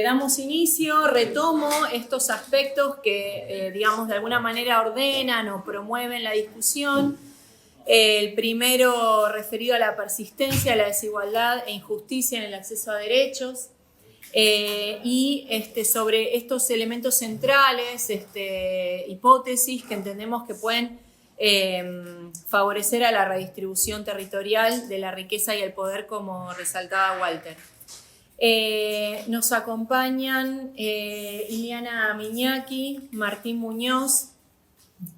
Damos inicio, retomo estos aspectos que, digamos, de alguna manera ordenan o promueven la discusión. El primero referido a la persistencia, la desigualdad e injusticia en el acceso a derechos. Y sobre estos elementos centrales, hipótesis que entendemos que pueden favorecer a la redistribución territorial de la riqueza y el poder, como resaltaba Walter. Nos acompañan Iliana Miñaki, Martín Muñoz,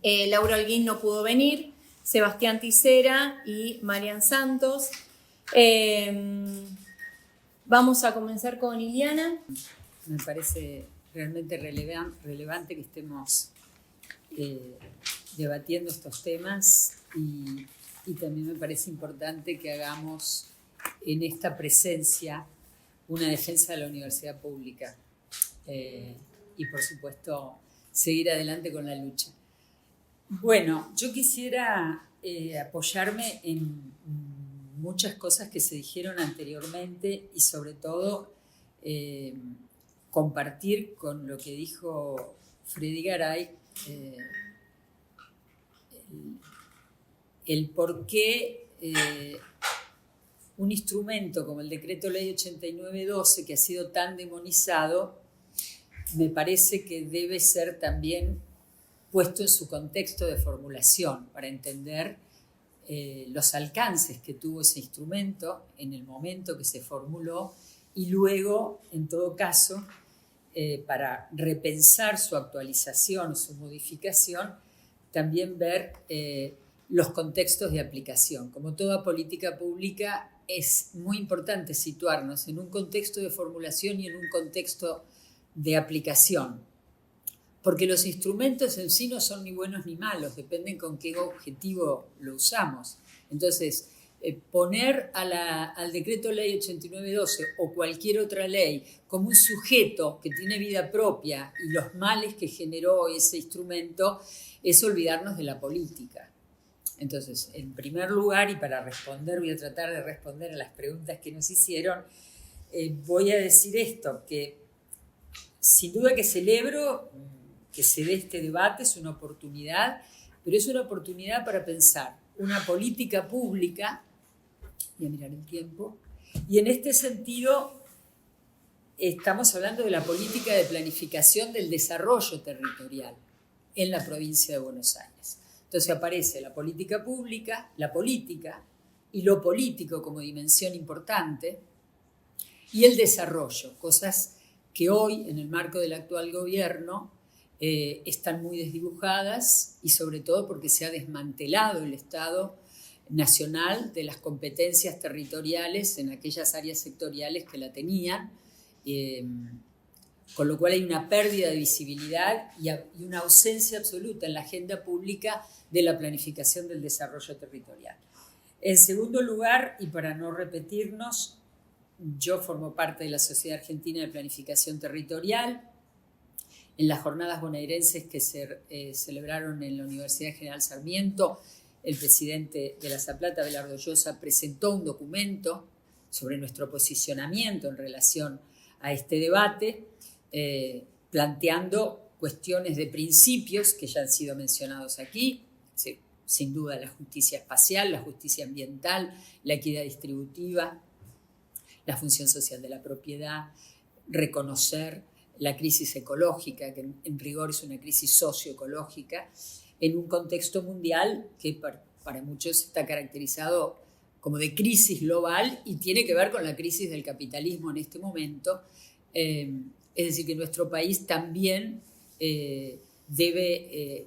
Laura Holguín no pudo venir, Sebastián Tisera y Marian Santos. Vamos a comenzar con Iliana. Me parece realmente relevante que estemos debatiendo estos temas y también me parece importante que hagamos en esta presencia una defensa de la universidad pública y, por supuesto, seguir adelante con la lucha. Bueno, yo quisiera apoyarme en muchas cosas que se dijeron anteriormente y, sobre todo, compartir con lo que dijo Freddy Garay el por qué un instrumento como el Decreto Ley 8912, que ha sido tan demonizado, me parece que debe ser también puesto en su contexto de formulación para entender los alcances que tuvo ese instrumento en el momento que se formuló y luego, en todo caso, para repensar su actualización, su modificación, también ver los contextos de aplicación. Como toda política pública, es muy importante situarnos en un contexto de formulación y en un contexto de aplicación, porque los instrumentos en sí no son ni buenos ni malos, dependen con qué objetivo lo usamos. Entonces, poner al Decreto Ley 8912 o cualquier otra ley como un sujeto que tiene vida propia y los males que generó ese instrumento es olvidarnos de la política. Entonces, en primer lugar, y para responder, voy a tratar de responder a las preguntas que nos hicieron, voy a decir esto, que sin duda que celebro que se dé este debate, es una oportunidad, pero es una oportunidad para pensar una política pública, voy a mirar el tiempo, y en este sentido estamos hablando de la política de planificación del desarrollo territorial en la provincia de Buenos Aires. Entonces aparece la política pública, la política y lo político como dimensión importante y el desarrollo, cosas que hoy en el marco del actual gobierno están muy desdibujadas y sobre todo porque se ha desmantelado el Estado nacional de las competencias territoriales en aquellas áreas sectoriales que la tenían, con lo cual hay una pérdida de visibilidad y una ausencia absoluta en la agenda pública de la planificación del desarrollo territorial. En segundo lugar, y para no repetirnos, yo formo parte de la Sociedad Argentina de Planificación Territorial. En las jornadas bonaerenses que se celebraron en la Universidad General Sarmiento, el presidente de la Zaplata, Abelardo Llosa, presentó un documento sobre nuestro posicionamiento en relación a este debate, planteando cuestiones de principios que ya han sido mencionados aquí, sin duda la justicia espacial, la justicia ambiental, la equidad distributiva, la función social de la propiedad, reconocer la crisis ecológica, que en rigor es una crisis socioecológica, en un contexto mundial que para muchos está caracterizado como de crisis global y tiene que ver con la crisis del capitalismo en este momento. Es decir, que nuestro país también debe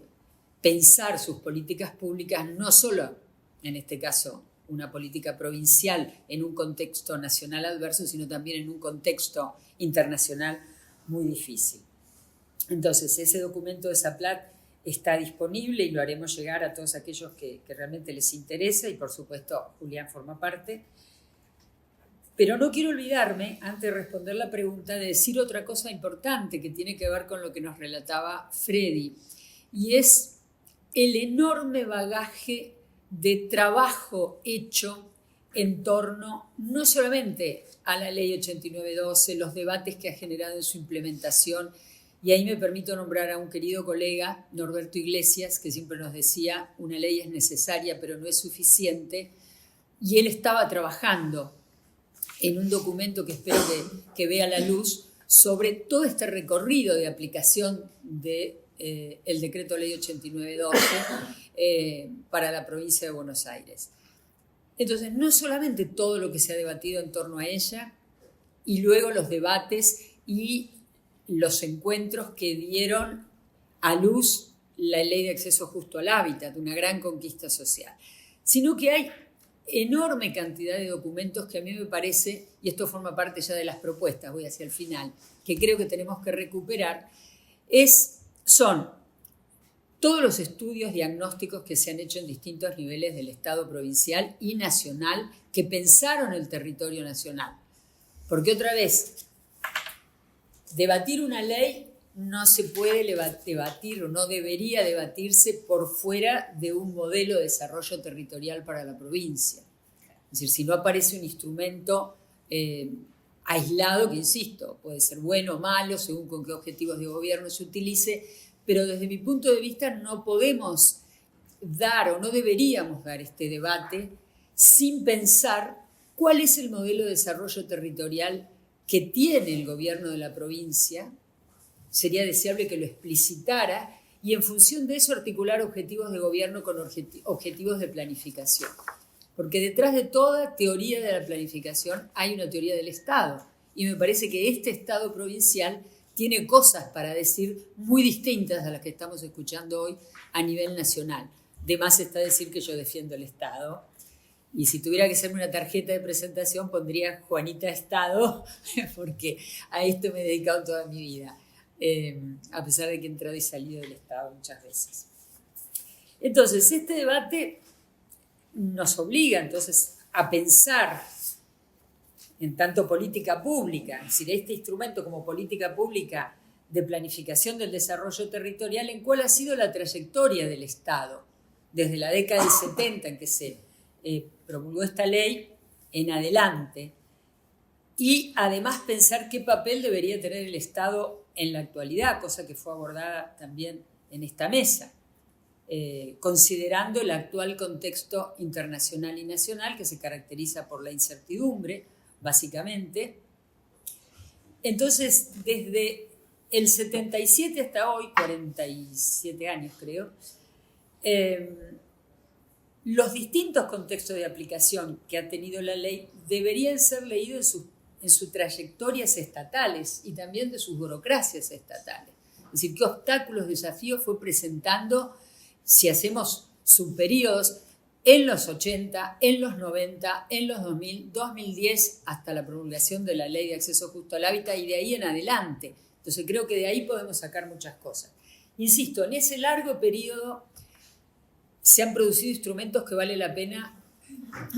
pensar sus políticas públicas, no solo, en este caso, una política provincial en un contexto nacional adverso, sino también en un contexto internacional muy difícil. Entonces, ese documento de Zaplat está disponible y lo haremos llegar a todos aquellos que realmente les interesa y, por supuesto, Julián forma parte. Pero no quiero olvidarme, antes de responder la pregunta, de decir otra cosa importante que tiene que ver con lo que nos relataba Freddy, y es el enorme bagaje de trabajo hecho en torno no solamente a la ley 8912, los debates que ha generado en su implementación, y ahí me permito nombrar a un querido colega, Norberto Iglesias, que siempre nos decía, una ley es necesaria pero no es suficiente, y él estaba trabajando en un documento que espero que vea la luz sobre todo este recorrido de aplicación del decreto ley 8912 para la provincia de Buenos Aires. Entonces, no solamente todo lo que se ha debatido en torno a ella, y luego los debates y los encuentros que dieron a luz la ley de acceso justo al hábitat, una gran conquista social, sino que hay enorme cantidad de documentos que a mí me parece, y esto forma parte ya de las propuestas, voy hacia el final, que creo que tenemos que recuperar, son todos los estudios diagnósticos que se han hecho en distintos niveles del Estado provincial y nacional que pensaron el territorio nacional. Porque otra vez, debatir una ley no se puede debatir o no debería debatirse por fuera de un modelo de desarrollo territorial para la provincia. Es decir, si no aparece un instrumento aislado, que insisto, puede ser bueno o malo, según con qué objetivos de gobierno se utilice, pero desde mi punto de vista no podemos dar o no deberíamos dar este debate sin pensar cuál es el modelo de desarrollo territorial que tiene el gobierno de la provincia. Sería deseable que lo explicitara y en función de eso articular objetivos de gobierno con objetivos de planificación. Porque detrás de toda teoría de la planificación hay una teoría del Estado. Y me parece que este Estado provincial tiene cosas para decir muy distintas a las que estamos escuchando hoy a nivel nacional. De más está decir que yo defiendo el Estado. Y si tuviera que hacerme una tarjeta de presentación pondría Juanita Estado, porque a esto me he dedicado toda mi vida. A pesar de que he entrado y salido del Estado muchas veces. Entonces, este debate nos obliga entonces a pensar en tanto política pública, es decir, este instrumento como política pública de planificación del desarrollo territorial, en cuál ha sido la trayectoria del Estado desde la década del 70 en que se promulgó esta ley en adelante, y además pensar qué papel debería tener el Estado en la actualidad, cosa que fue abordada también en esta mesa, considerando el actual contexto internacional y nacional que se caracteriza por la incertidumbre, básicamente. Entonces, desde el 77 hasta hoy, 47 años creo, los distintos contextos de aplicación que ha tenido la ley deberían ser leídos en sus trayectorias estatales y también de sus burocracias estatales. Es decir, qué obstáculos, desafíos fue presentando, si hacemos subperíodos, en los 80, en los 90, en los 2000, 2010, hasta la promulgación de la Ley de Acceso Justo al Hábitat y de ahí en adelante. Entonces creo que de ahí podemos sacar muchas cosas. Insisto, en ese largo periodo se han producido instrumentos que vale la pena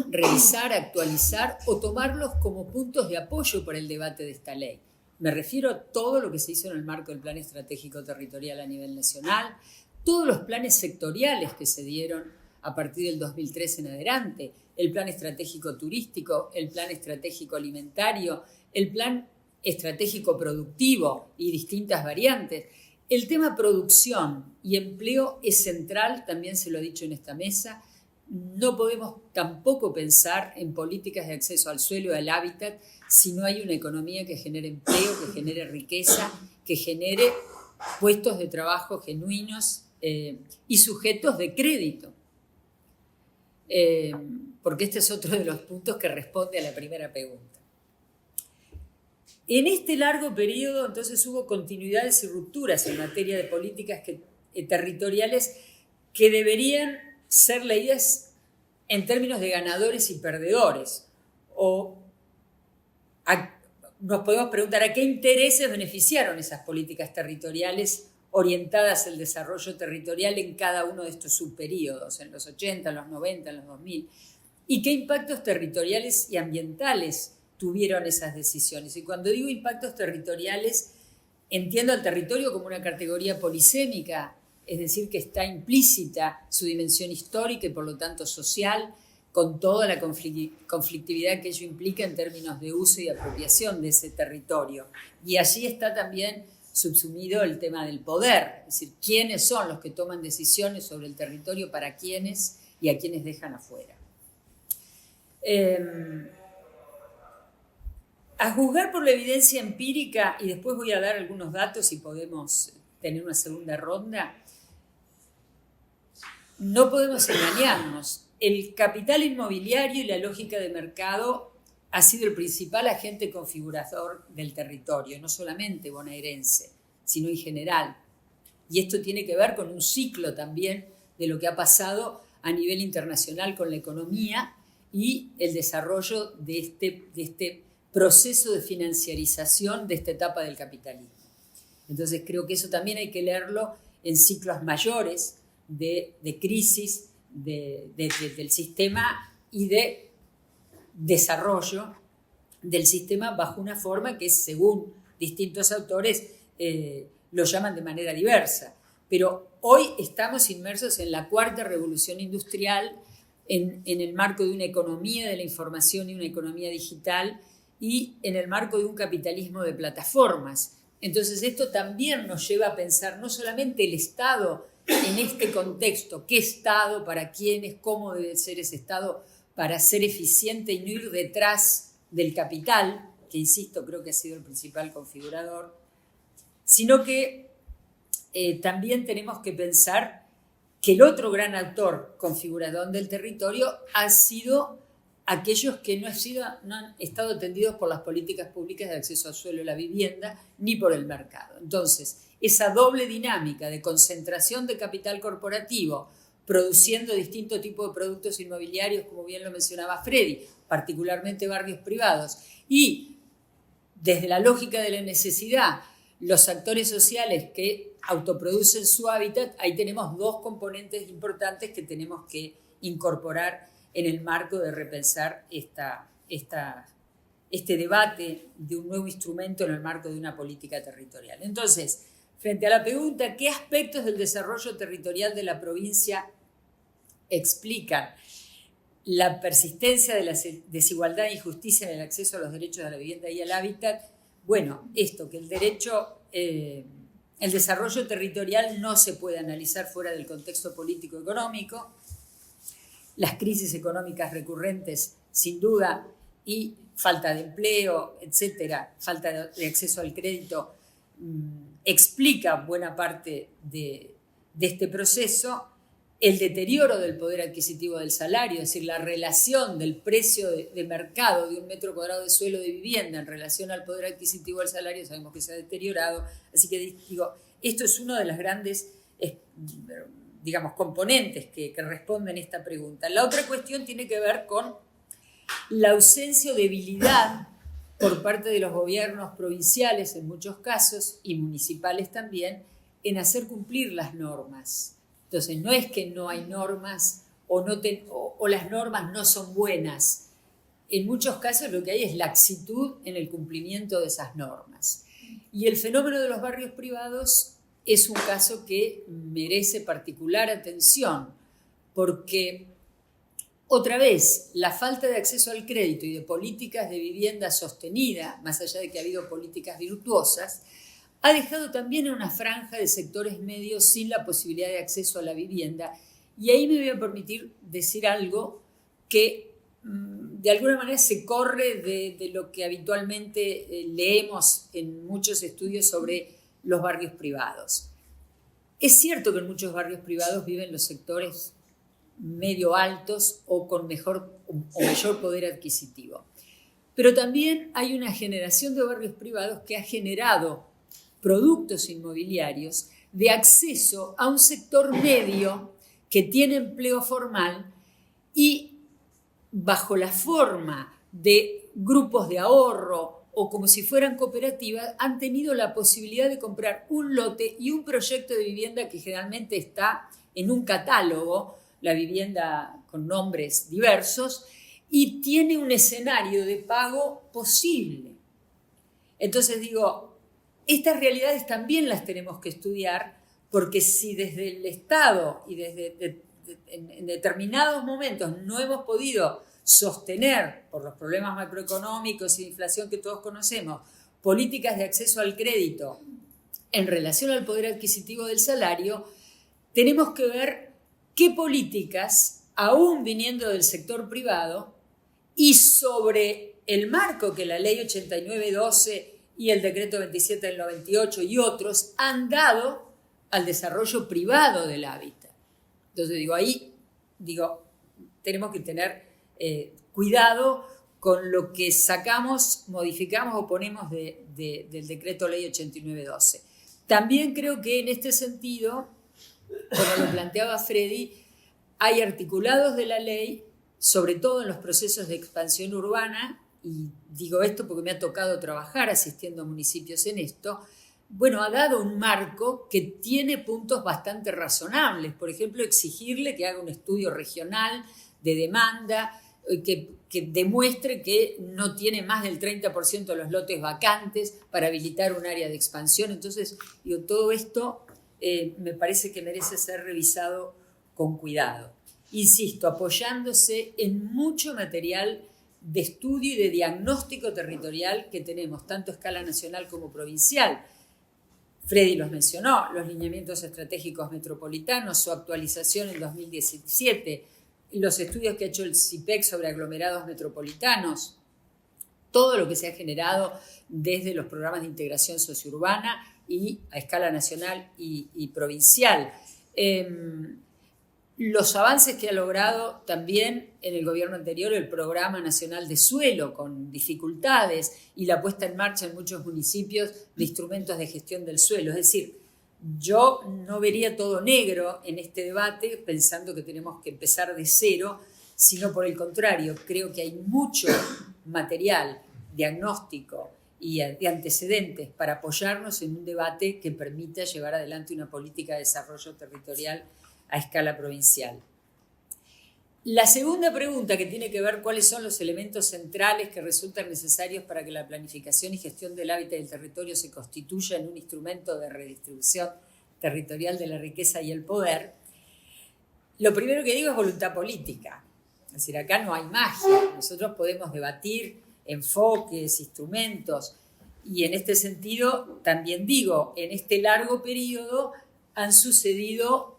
revisar, actualizar o tomarlos como puntos de apoyo para el debate de esta ley. Me refiero a todo lo que se hizo en el marco del Plan Estratégico Territorial a nivel nacional, todos los planes sectoriales que se dieron a partir del 2003 en adelante, el Plan Estratégico Turístico, el Plan Estratégico Alimentario, el Plan Estratégico Productivo y distintas variantes. El tema producción y empleo es central, también se lo ha dicho en esta mesa. No podemos tampoco pensar en políticas de acceso al suelo y al hábitat si no hay una economía que genere empleo, que genere riqueza, que genere puestos de trabajo genuinos y sujetos de crédito. Porque este es otro de los puntos que responde a la primera pregunta. En este largo periodo, entonces, hubo continuidades y rupturas en materia de políticas territoriales que deberían ser leídas en términos de ganadores y perdedores. Nos podemos preguntar a qué intereses beneficiaron esas políticas territoriales orientadas al desarrollo territorial en cada uno de estos subperíodos, en los 80, en los 90, en los 2000, y qué impactos territoriales y ambientales tuvieron esas decisiones. Y cuando digo impactos territoriales, entiendo al territorio como una categoría polisémica, es decir, que está implícita su dimensión histórica y por lo tanto social, con toda la conflictividad que ello implica en términos de uso y apropiación de ese territorio. Y allí está también subsumido el tema del poder, es decir, quiénes son los que toman decisiones sobre el territorio, para quiénes y a quiénes dejan afuera. A juzgar por la evidencia empírica, y después voy a dar algunos datos y podemos tener una segunda ronda, no podemos engañarnos. El capital inmobiliario y la lógica de mercado ha sido el principal agente configurador del territorio, no solamente bonaerense, sino en general. Y esto tiene que ver con un ciclo también de lo que ha pasado a nivel internacional con la economía y el desarrollo de este proceso de financiarización de esta etapa del capitalismo. Entonces creo que eso también hay que leerlo en ciclos mayores de crisis del sistema y de desarrollo del sistema bajo una forma que, según distintos autores, lo llaman de manera diversa. Pero hoy estamos inmersos en la cuarta revolución industrial, en el marco de una economía de la información y una economía digital, y en el marco de un capitalismo de plataformas. Entonces esto también nos lleva a pensar no solamente el Estado en este contexto, qué Estado, para quiénes, cómo debe ser ese Estado para ser eficiente y no ir detrás del capital, que insisto, creo que ha sido el principal configurador, sino que también tenemos que pensar que el otro gran actor configurador del territorio ha sido aquellos que no han estado atendidos por las políticas públicas de acceso al suelo y la vivienda, ni por el mercado. Entonces, esa doble dinámica de concentración de capital corporativo, produciendo distintos tipos de productos inmobiliarios, como bien lo mencionaba Freddy, particularmente barrios privados, y desde la lógica de la necesidad, los actores sociales que autoproducen su hábitat, ahí tenemos dos componentes importantes que tenemos que incorporar en el marco de repensar este debate de un nuevo instrumento en el marco de una política territorial. Entonces, frente a la pregunta, ¿qué aspectos del desarrollo territorial de la provincia explican la persistencia de la desigualdad e injusticia en el acceso a los derechos a la vivienda y al hábitat? Bueno, esto, que el desarrollo territorial no se puede analizar fuera del contexto político-económico. Las crisis económicas recurrentes, sin duda, y falta de empleo, etcétera, falta de acceso al crédito, explica buena parte de este proceso. El deterioro del poder adquisitivo del salario, es decir, la relación del precio de mercado de un metro cuadrado de suelo de vivienda en relación al poder adquisitivo del salario, sabemos que se ha deteriorado. Así que digo, esto es uno de las grandes componentes que responden a esta pregunta. La otra cuestión tiene que ver con la ausencia o debilidad por parte de los gobiernos provinciales en muchos casos y municipales también en hacer cumplir las normas. Entonces no es que no hay normas o las normas no son buenas. En muchos casos lo que hay es laxitud en el cumplimiento de esas normas. Y el fenómeno de los barrios privados es un caso que merece particular atención, porque otra vez la falta de acceso al crédito y de políticas de vivienda sostenida, más allá de que ha habido políticas virtuosas, ha dejado también a una franja de sectores medios sin la posibilidad de acceso a la vivienda. Y ahí me voy a permitir decir algo que de alguna manera se corre de lo que habitualmente leemos en muchos estudios sobre los barrios privados. Es cierto que en muchos barrios privados viven los sectores medio altos o con mayor poder adquisitivo. Pero también hay una generación de barrios privados que ha generado productos inmobiliarios de acceso a un sector medio que tiene empleo formal y bajo la forma de grupos de ahorro o como si fueran cooperativas, han tenido la posibilidad de comprar un lote y un proyecto de vivienda que generalmente está en un catálogo, la vivienda con nombres diversos, y tiene un escenario de pago posible. Entonces digo, estas realidades también las tenemos que estudiar, porque si desde el Estado y desde en determinados momentos no hemos podido sostener, por los problemas macroeconómicos y de inflación que todos conocemos, políticas de acceso al crédito en relación al poder adquisitivo del salario, tenemos que ver qué políticas, aún viniendo del sector privado, y sobre el marco que la ley 8912 y el decreto 27 del 98 y otros han dado al desarrollo privado del hábitat. Entonces tenemos que tener cuidado con lo que sacamos, modificamos o ponemos del decreto ley 8912. También creo que en este sentido, como lo planteaba Freddy, hay articulados de la ley, sobre todo en los procesos de expansión urbana, y digo esto porque me ha tocado trabajar asistiendo a municipios en esto, bueno, ha dado un marco que tiene puntos bastante razonables. Por ejemplo, exigirle que haga un estudio regional de demanda, que demuestre que no tiene más del 30% de los lotes vacantes para habilitar un área de expansión. Entonces, todo esto me parece que merece ser revisado con cuidado. Insisto, apoyándose en mucho material de estudio y de diagnóstico territorial que tenemos, tanto a escala nacional como provincial. Freddy los mencionó, los lineamientos estratégicos metropolitanos, su actualización en 2017, los estudios que ha hecho el CIPEC sobre aglomerados metropolitanos, todo lo que se ha generado desde los programas de integración sociourbana y a escala nacional y provincial. Los avances que ha logrado también en el gobierno anterior el Programa Nacional de Suelo, con dificultades, y la puesta en marcha en muchos municipios de instrumentos de gestión del suelo. Es decir, yo no vería todo negro en este debate pensando que tenemos que empezar de cero, sino por el contrario, creo que hay mucho material diagnóstico y de antecedentes para apoyarnos en un debate que permita llevar adelante una política de desarrollo territorial a escala provincial. La segunda pregunta, que tiene que ver cuáles son los elementos centrales que resultan necesarios para que la planificación y gestión del hábitat y del territorio se constituya en un instrumento de redistribución territorial de la riqueza y el poder, lo primero que digo es voluntad política. Es decir, acá no hay magia. Nosotros podemos debatir enfoques, instrumentos, y en este sentido también digo, en este largo periodo han sucedido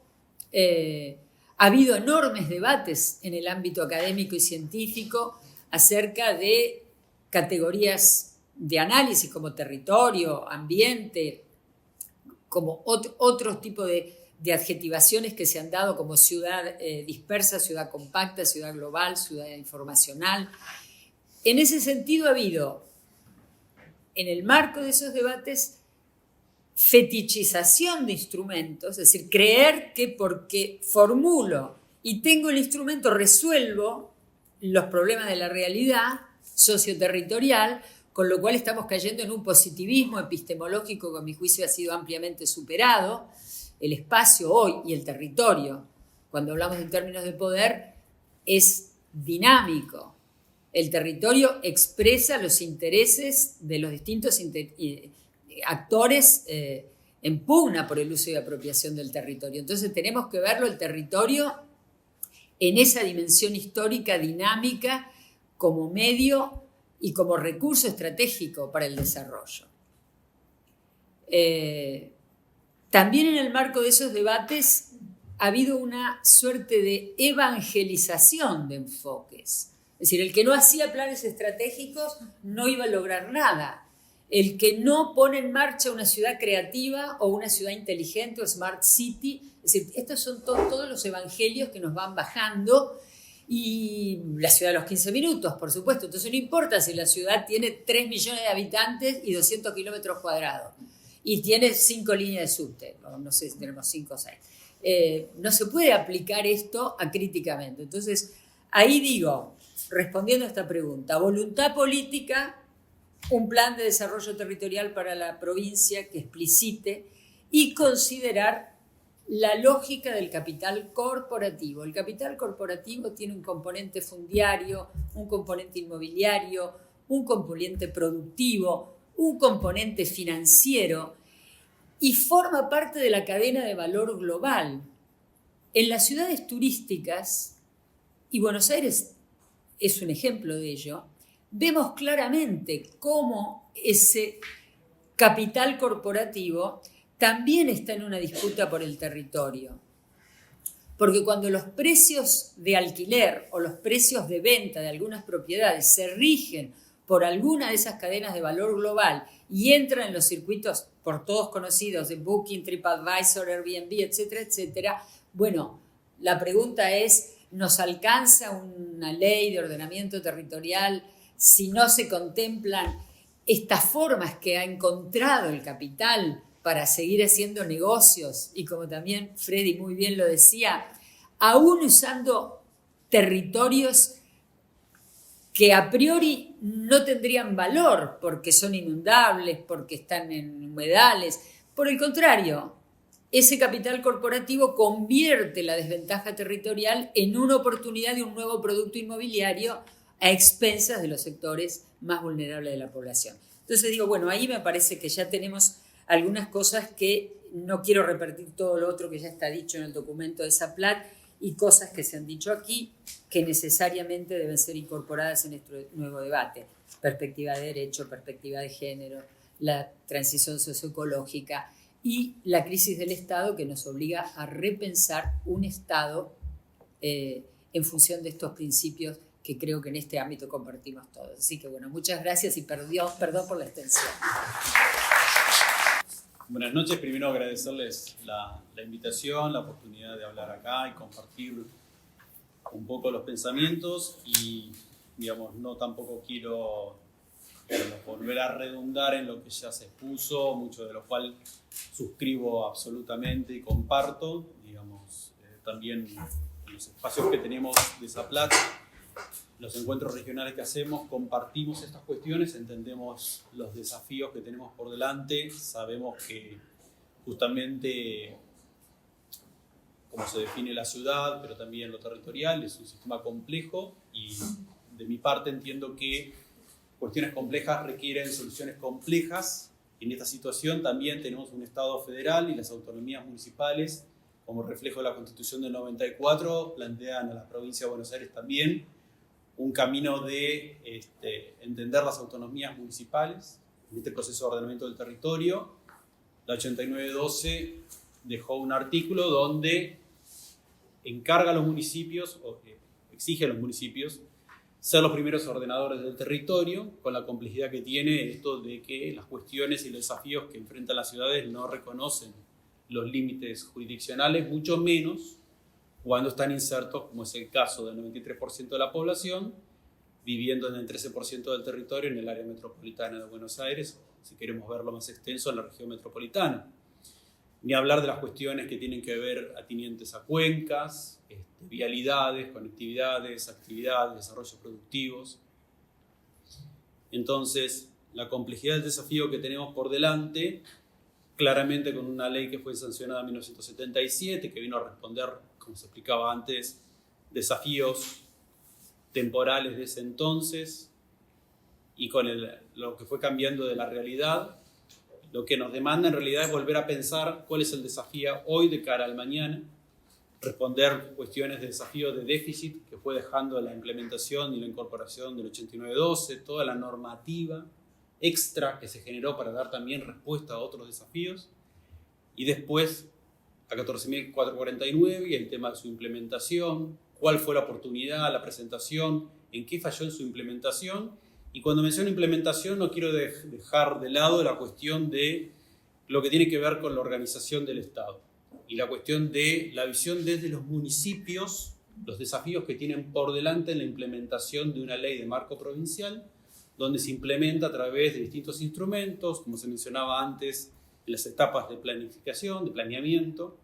ha habido enormes debates en el ámbito académico y científico acerca de categorías de análisis como territorio, ambiente, como otro tipo de adjetivaciones que se han dado como ciudad dispersa, ciudad compacta, ciudad global, ciudad informacional. En ese sentido ha habido, en el marco de esos debates, fetichización de instrumentos, es decir, creer que porque formulo y tengo el instrumento resuelvo los problemas de la realidad socioterritorial, con lo cual estamos cayendo en un positivismo epistemológico que a mi juicio ha sido ampliamente superado. El espacio hoy y el territorio, cuando hablamos en términos de poder, es dinámico. El territorio expresa los intereses de los distintos actores en pugna por el uso y apropiación del territorio. Entonces tenemos que verlo, el territorio, en esa dimensión histórica, dinámica, como medio y como recurso estratégico para el desarrollo. También en el marco de esos debates ha habido una suerte de evangelización de enfoques. Es decir, el que no hacía planes estratégicos no iba a lograr nada. El que no pone en marcha una ciudad creativa o una ciudad inteligente o smart city, es decir, estos son todos los evangelios que nos van bajando, y la ciudad de los 15 minutos, por supuesto. Entonces no importa si la ciudad tiene 3 millones de habitantes y 200 kilómetros cuadrados y tiene 5 líneas de subte, no sé si tenemos 5 o 6. No se puede aplicar esto acríticamente. Entonces ahí digo, respondiendo a esta pregunta, voluntad política, un plan de desarrollo territorial para la provincia que explicite y considerar la lógica del capital corporativo. El capital corporativo tiene un componente fundiario, un componente inmobiliario, un componente productivo, un componente financiero y forma parte de la cadena de valor global. En las ciudades turísticas, y Buenos Aires es un ejemplo de ello, vemos claramente cómo ese capital corporativo también está en una disputa por el territorio. Porque cuando los precios de alquiler o los precios de venta de algunas propiedades se rigen por alguna de esas cadenas de valor global y entran en los circuitos por todos conocidos de Booking, TripAdvisor, Airbnb, etcétera, etcétera, bueno, la pregunta es, ¿nos alcanza una ley de ordenamiento territorial si no se contemplan estas formas que ha encontrado el capital para seguir haciendo negocios? Y como también Freddy muy bien lo decía, aún usando territorios que a priori no tendrían valor porque son inundables, porque están en humedales. Por el contrario, ese capital corporativo convierte la desventaja territorial en una oportunidad de un nuevo producto inmobiliario a expensas de los sectores más vulnerables de la población. Entonces digo, bueno, ahí me parece que ya tenemos algunas cosas que no quiero repetir todo lo otro que ya está dicho en el documento de Zaplat y cosas que se han dicho aquí que necesariamente deben ser incorporadas en este nuevo debate. Perspectiva de derecho, perspectiva de género, la transición socioecológica y la crisis del Estado que nos obliga a repensar un Estado en función de estos principios que creo que en este ámbito compartimos todos. Así que bueno, muchas gracias y perdón por la extensión. Buenas noches, primero agradecerles la invitación, la oportunidad de hablar acá y compartir un poco los pensamientos y, digamos, no tampoco quiero volver a redundar en lo que ya se expuso, mucho de lo cual suscribo absolutamente y comparto, digamos, también en los espacios que tenemos de Zaplat, los encuentros regionales que hacemos, compartimos estas cuestiones, entendemos los desafíos que tenemos por delante, sabemos que justamente cómo se define la ciudad, pero también lo territorial, es un sistema complejo y de mi parte entiendo que cuestiones complejas requieren soluciones complejas. En esta situación también tenemos un Estado federal y las autonomías municipales, como reflejo de la Constitución del 94, plantean a la provincia de Buenos Aires también un camino de entender las autonomías municipales en este proceso de ordenamiento del territorio. La 8912 dejó un artículo donde encarga a los municipios, o exige a los municipios, ser los primeros ordenadores del territorio, con la complejidad que tiene esto de que las cuestiones y los desafíos que enfrentan las ciudades no reconocen los límites jurisdiccionales, mucho menos cuando están insertos, como es el caso del 93% de la población, viviendo en el 13% del territorio en el área metropolitana de Buenos Aires, si queremos verlo más extenso, en la región metropolitana. Ni hablar de las cuestiones que tienen que ver atinientes a cuencas, vialidades, conectividades, actividades, desarrollos productivos. Entonces, la complejidad del desafío que tenemos por delante, claramente con una ley que fue sancionada en 1977, que vino a responder, como se explicaba antes, desafíos temporales de ese entonces, y con lo que fue cambiando de la realidad, lo que nos demanda en realidad es volver a pensar cuál es el desafío hoy de cara al mañana, responder cuestiones de desafío de déficit que fue dejando la implementación y la incorporación del 8912, toda la normativa extra que se generó para dar también respuesta a otros desafíos, y después a 14.449 y el tema de su implementación, cuál fue la oportunidad, la presentación, en qué falló en su implementación. Y cuando menciono implementación no quiero dejar de lado la cuestión de lo que tiene que ver con la organización del Estado y la cuestión de la visión desde los municipios, los desafíos que tienen por delante en la implementación de una ley de marco provincial, donde se implementa a través de distintos instrumentos, como se mencionaba antes, en las etapas de planificación, de planeamiento,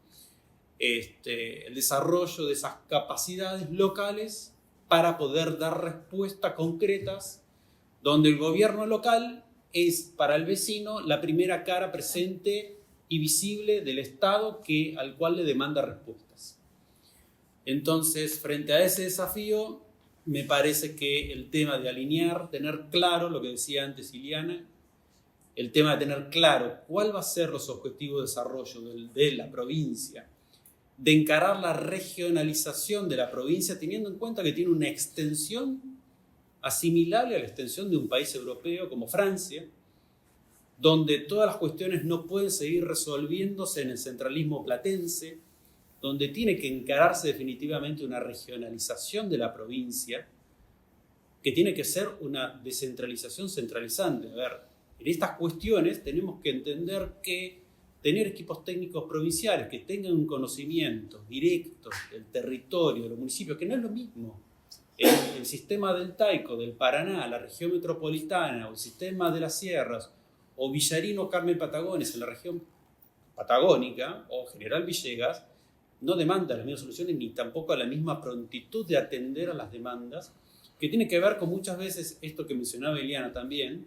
el desarrollo de esas capacidades locales para poder dar respuestas concretas, donde el gobierno local es para el vecino la primera cara presente y visible del Estado al cual le demanda respuestas. Entonces, frente a ese desafío, me parece que el tema de alinear, tener claro lo que decía antes Ileana, el tema de tener claro cuál va a ser los objetivos de desarrollo de la provincia de encarar la regionalización de la provincia teniendo en cuenta que tiene una extensión asimilable a la extensión de un país europeo como Francia, donde todas las cuestiones no pueden seguir resolviéndose en el centralismo platense, donde tiene que encararse definitivamente una regionalización de la provincia, que tiene que ser una descentralización centralizante. A ver, en estas cuestiones tenemos que entender que tener equipos técnicos provinciales que tengan un conocimiento directo del territorio, de los municipios, que no es lo mismo. El sistema deltaico del Paraná, la región metropolitana, o el sistema de las sierras, o Villarino, Carmen, Patagones en la región patagónica, o General Villegas, no demanda las mismas soluciones ni tampoco la misma prontitud de atender a las demandas, que tiene que ver con muchas veces esto que mencionaba Eliana también,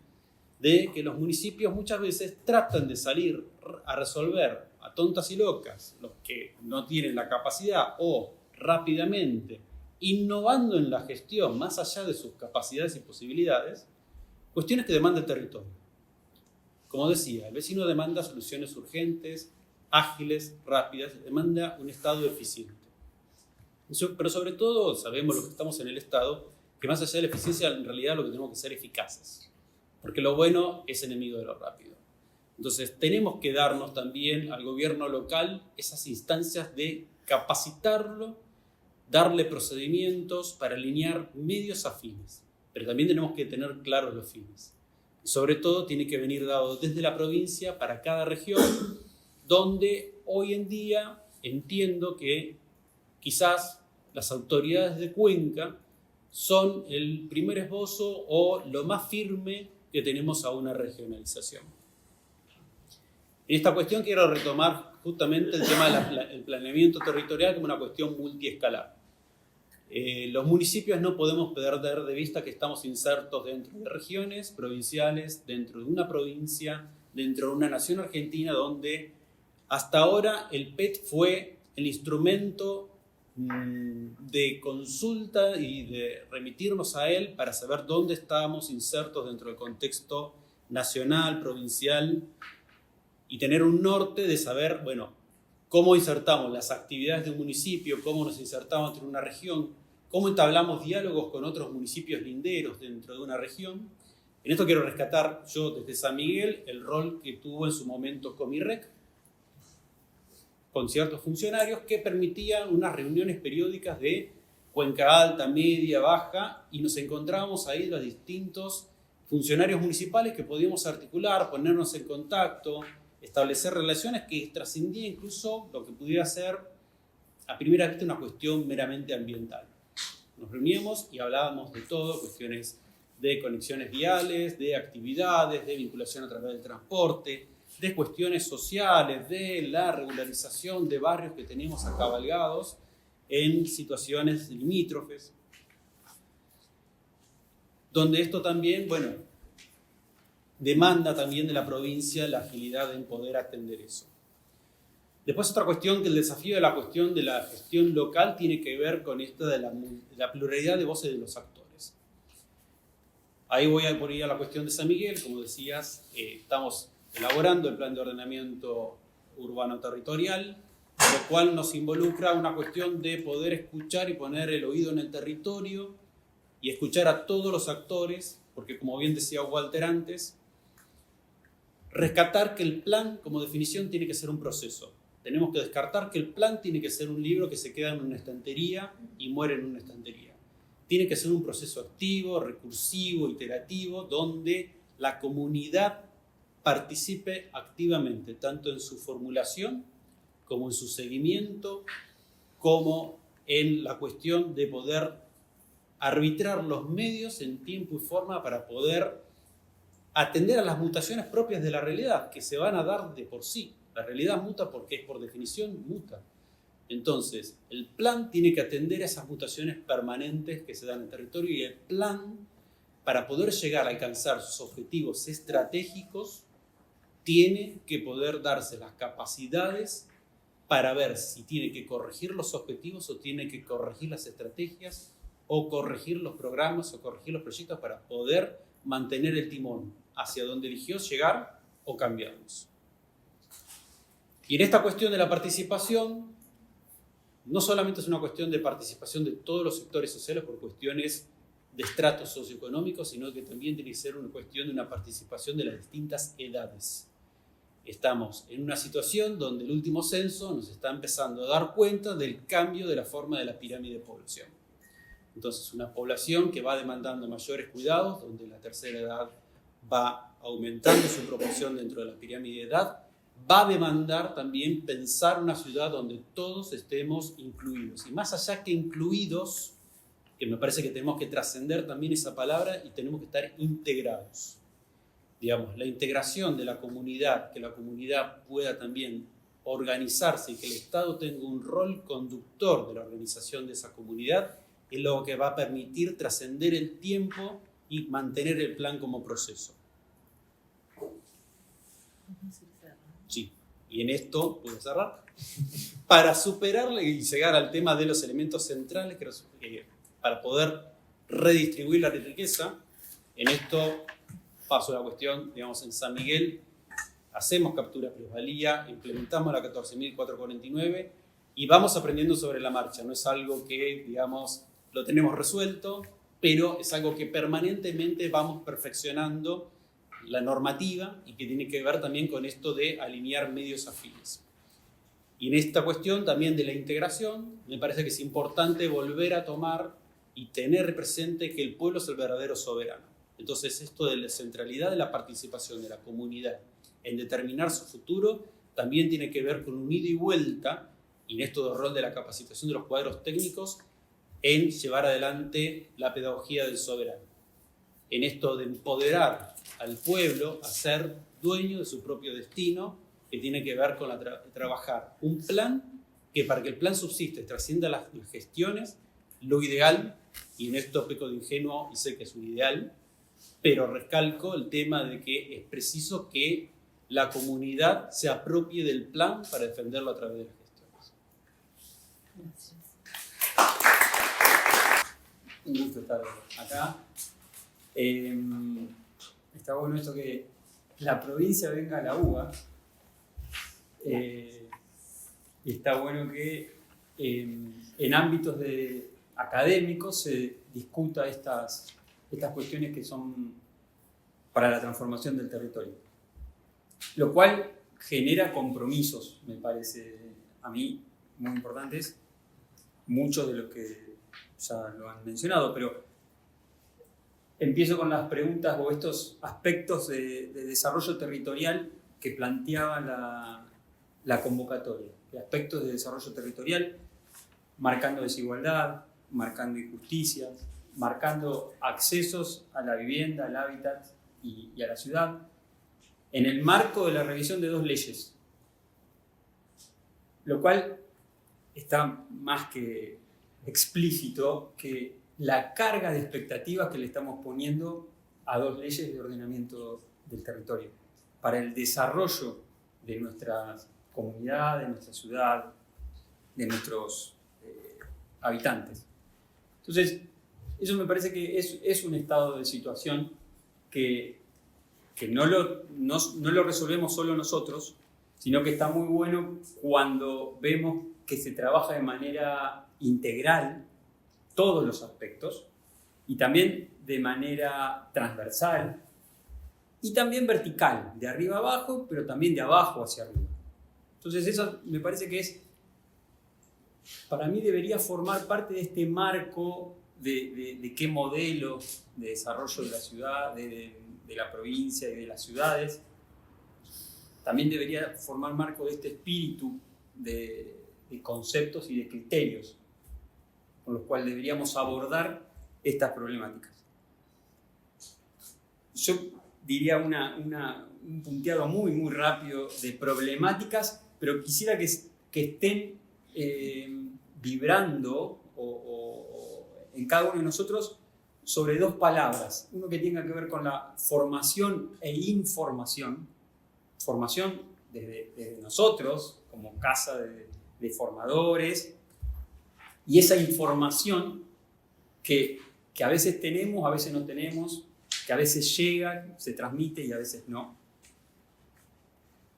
de que los municipios muchas veces tratan de salir a resolver a tontas y locas, los que no tienen la capacidad, o rápidamente innovando en la gestión más allá de sus capacidades y posibilidades, cuestiones que demanda el territorio. Como decía, el vecino demanda soluciones urgentes, ágiles, rápidas, demanda un Estado eficiente. Pero sobre todo, sabemos los que estamos en el Estado, que más allá de la eficiencia, en realidad lo que tenemos que ser eficaces. Porque lo bueno es enemigo de lo rápido. Entonces, tenemos que darnos también al gobierno local esas instancias de capacitarlo, darle procedimientos para alinear medios afines. Pero también tenemos que tener claros los fines. Y sobre todo, tiene que venir dado desde la provincia para cada región, donde hoy en día entiendo que quizás las autoridades de Cuenca son el primer esbozo o lo más firme que tenemos a una regionalización. En esta cuestión quiero retomar justamente el tema del planeamiento territorial como una cuestión multiescalar. Los municipios no podemos perder de vista que estamos insertos dentro de regiones provinciales, dentro de una provincia, dentro de una nación argentina donde hasta ahora el PET fue el instrumento de consulta y de remitirnos a él para saber dónde estábamos insertos dentro del contexto nacional, provincial, y tener un norte de saber, bueno, cómo insertamos las actividades de un municipio, cómo nos insertamos dentro de una región, cómo entablamos diálogos con otros municipios linderos dentro de una región. En esto quiero rescatar yo desde San Miguel el rol que tuvo en su momento Comirrec, con ciertos funcionarios que permitían unas reuniones periódicas de Cuenca Alta, Media, Baja, y nos encontrábamos ahí los distintos funcionarios municipales que podíamos articular, ponernos en contacto, establecer relaciones que trascendían incluso lo que pudiera ser a primera vista una cuestión meramente ambiental. Nos reuníamos y hablábamos de todo, cuestiones de conexiones viales, de actividades, de vinculación a través del transporte, de cuestiones sociales, de la regularización de barrios que tenemos acabalgados en situaciones limítrofes, donde esto también, bueno, demanda también de la provincia la agilidad en poder atender eso. Después otra cuestión, que el desafío de la cuestión de la gestión local tiene que ver con esto de la pluralidad de voces de los actores. Ahí voy a poner a la cuestión de San Miguel, como decías, estamos elaborando el plan de ordenamiento urbano territorial, lo cual nos involucra una cuestión de poder escuchar y poner el oído en el territorio y escuchar a todos los actores, porque como bien decía Walter antes, rescatar que el plan como definición tiene que ser un proceso. Tenemos que descartar que el plan tiene que ser un libro que se queda en una estantería y muere en una estantería. Tiene que ser un proceso activo, recursivo, iterativo, donde la comunidad participe activamente, tanto en su formulación, como en su seguimiento, como en la cuestión de poder arbitrar los medios en tiempo y forma para poder atender a las mutaciones propias de la realidad, que se van a dar de por sí. La realidad muta porque es por definición muta. Entonces, el plan tiene que atender a esas mutaciones permanentes que se dan en el territorio, y el plan, para poder llegar a alcanzar sus objetivos estratégicos, tiene que poder darse las capacidades para ver si tiene que corregir los objetivos o tiene que corregir las estrategias o corregir los programas o corregir los proyectos para poder mantener el timón hacia donde eligió llegar o cambiarlos. Y en esta cuestión de la participación, no solamente es una cuestión de participación de todos los sectores sociales por cuestiones de estratos socioeconómicos, sino que también tiene que ser una cuestión de una participación de las distintas edades. Estamos en una situación donde el último censo nos está empezando a dar cuenta del cambio de la forma de la pirámide de población. Entonces, una población que va demandando mayores cuidados, donde la tercera edad va aumentando su proporción dentro de la pirámide de edad, va a demandar también pensar una ciudad donde todos estemos incluidos. Y más allá que incluidos, que me parece que tenemos que trascender también esa palabra y tenemos que estar integrados. Digamos, la integración de la comunidad, que la comunidad pueda también organizarse y que el Estado tenga un rol conductor de la organización de esa comunidad, es lo que va a permitir trascender el tiempo y mantener el plan como proceso. Sí, y en esto, ¿puedo cerrar? Para superarle y llegar al tema de los elementos centrales, para poder redistribuir la riqueza, en esto paso la cuestión, digamos, en San Miguel hacemos captura plusvalía, implementamos la 14.449 y vamos aprendiendo sobre la marcha. No es algo que, digamos, lo tenemos resuelto, pero es algo que permanentemente vamos perfeccionando la normativa y que tiene que ver también con esto de alinear medios afines. Y en esta cuestión también de la integración, me parece que es importante volver a tomar y tener presente que el pueblo es el verdadero soberano. Entonces, esto de la centralidad de la participación de la comunidad en determinar su futuro también tiene que ver con un ida y vuelta, y en esto del rol de la capacitación de los cuadros técnicos, en llevar adelante la pedagogía del soberano. En esto de empoderar al pueblo a ser dueño de su propio destino, que tiene que ver con trabajar un plan que para que el plan subsista y trascienda las gestiones, lo ideal, y en esto peco de ingenuo y sé que es un ideal, pero recalco el tema de que es preciso que la comunidad se apropie del plan para defenderlo a través de las gestiones. Gracias. Un gusto estar acá. Está bueno esto que la provincia venga a la UBA. Y está bueno que en ámbitos académicos se discuta estas cuestiones que son para la transformación del territorio. Lo cual genera compromisos, me parece a mí, muy importantes, muchos de los que ya lo han mencionado, pero empiezo con las preguntas o estos aspectos de desarrollo territorial que planteaba la convocatoria. Aspectos de desarrollo territorial marcando desigualdad, marcando injusticias, marcando accesos a la vivienda, al hábitat y a la ciudad, en el marco de la revisión de 2 leyes, lo cual está más que explícito que la carga de expectativas que le estamos poniendo a 2 leyes de ordenamiento del territorio para el desarrollo de nuestra comunidad, de nuestra ciudad, de nuestros habitantes. Entonces, eso me parece que es un estado de situación que no lo resolvemos solo nosotros, sino que está muy bueno cuando vemos que se trabaja de manera integral todos los aspectos y también de manera transversal y también vertical, de arriba a abajo, pero también de abajo hacia arriba. Entonces eso me parece que para mí debería formar parte de este marco de qué modelo de desarrollo de la ciudad, de la provincia y de las ciudades. También debería formar marco de este espíritu de conceptos y de criterios con los cuales deberíamos abordar estas problemáticas. Yo diría un punteado muy, muy rápido de problemáticas, pero quisiera que estén vibrando en cada uno de nosotros sobre 2 palabras. Uno que tenga que ver con la formación e información. Formación desde nosotros, como casa de formadores, y esa información que a veces tenemos, a veces no tenemos, que a veces llega, se transmite y a veces no.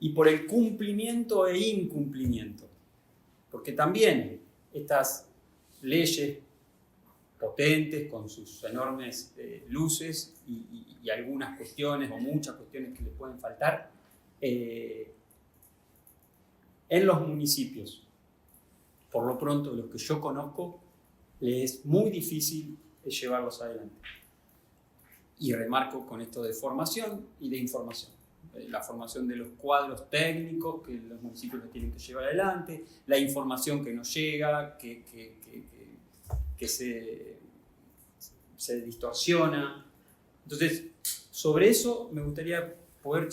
Y por el cumplimiento e incumplimiento. Porque también estas leyes potentes con sus enormes luces y algunas cuestiones o muchas cuestiones que le pueden faltar, en los municipios, por lo pronto los que yo conozco, les es muy difícil llevarlos adelante. Y remarco con esto de formación y de información. La formación de los cuadros técnicos que los municipios lo tienen que llevar adelante, la información que nos llega, que se distorsiona. Entonces, sobre eso me gustaría poder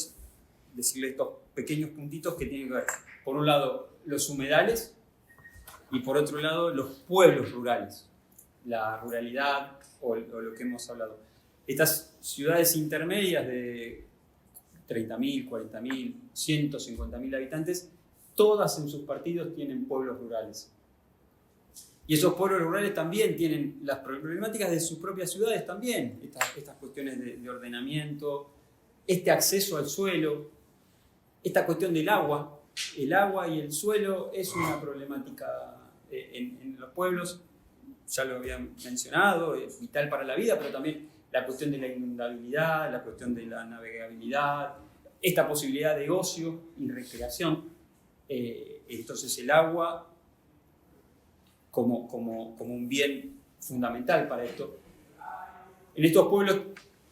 decirle estos pequeños puntitos que tienen que ver, por un lado, los humedales y por otro lado, los pueblos rurales, la ruralidad o lo que hemos hablado. Estas ciudades intermedias de 30.000, 40.000, 150.000 habitantes, todas en sus partidos tienen pueblos rurales. Y esos pueblos rurales también tienen las problemáticas de sus propias ciudades también, estas cuestiones de ordenamiento, este acceso al suelo, esta cuestión del agua. El agua y el suelo es una problemática en los pueblos, ya lo había mencionado, es vital para la vida, pero también la cuestión de la inundabilidad, la cuestión de la navegabilidad, esta posibilidad de ocio y recreación. Entonces el agua como un bien fundamental para esto. En estos pueblos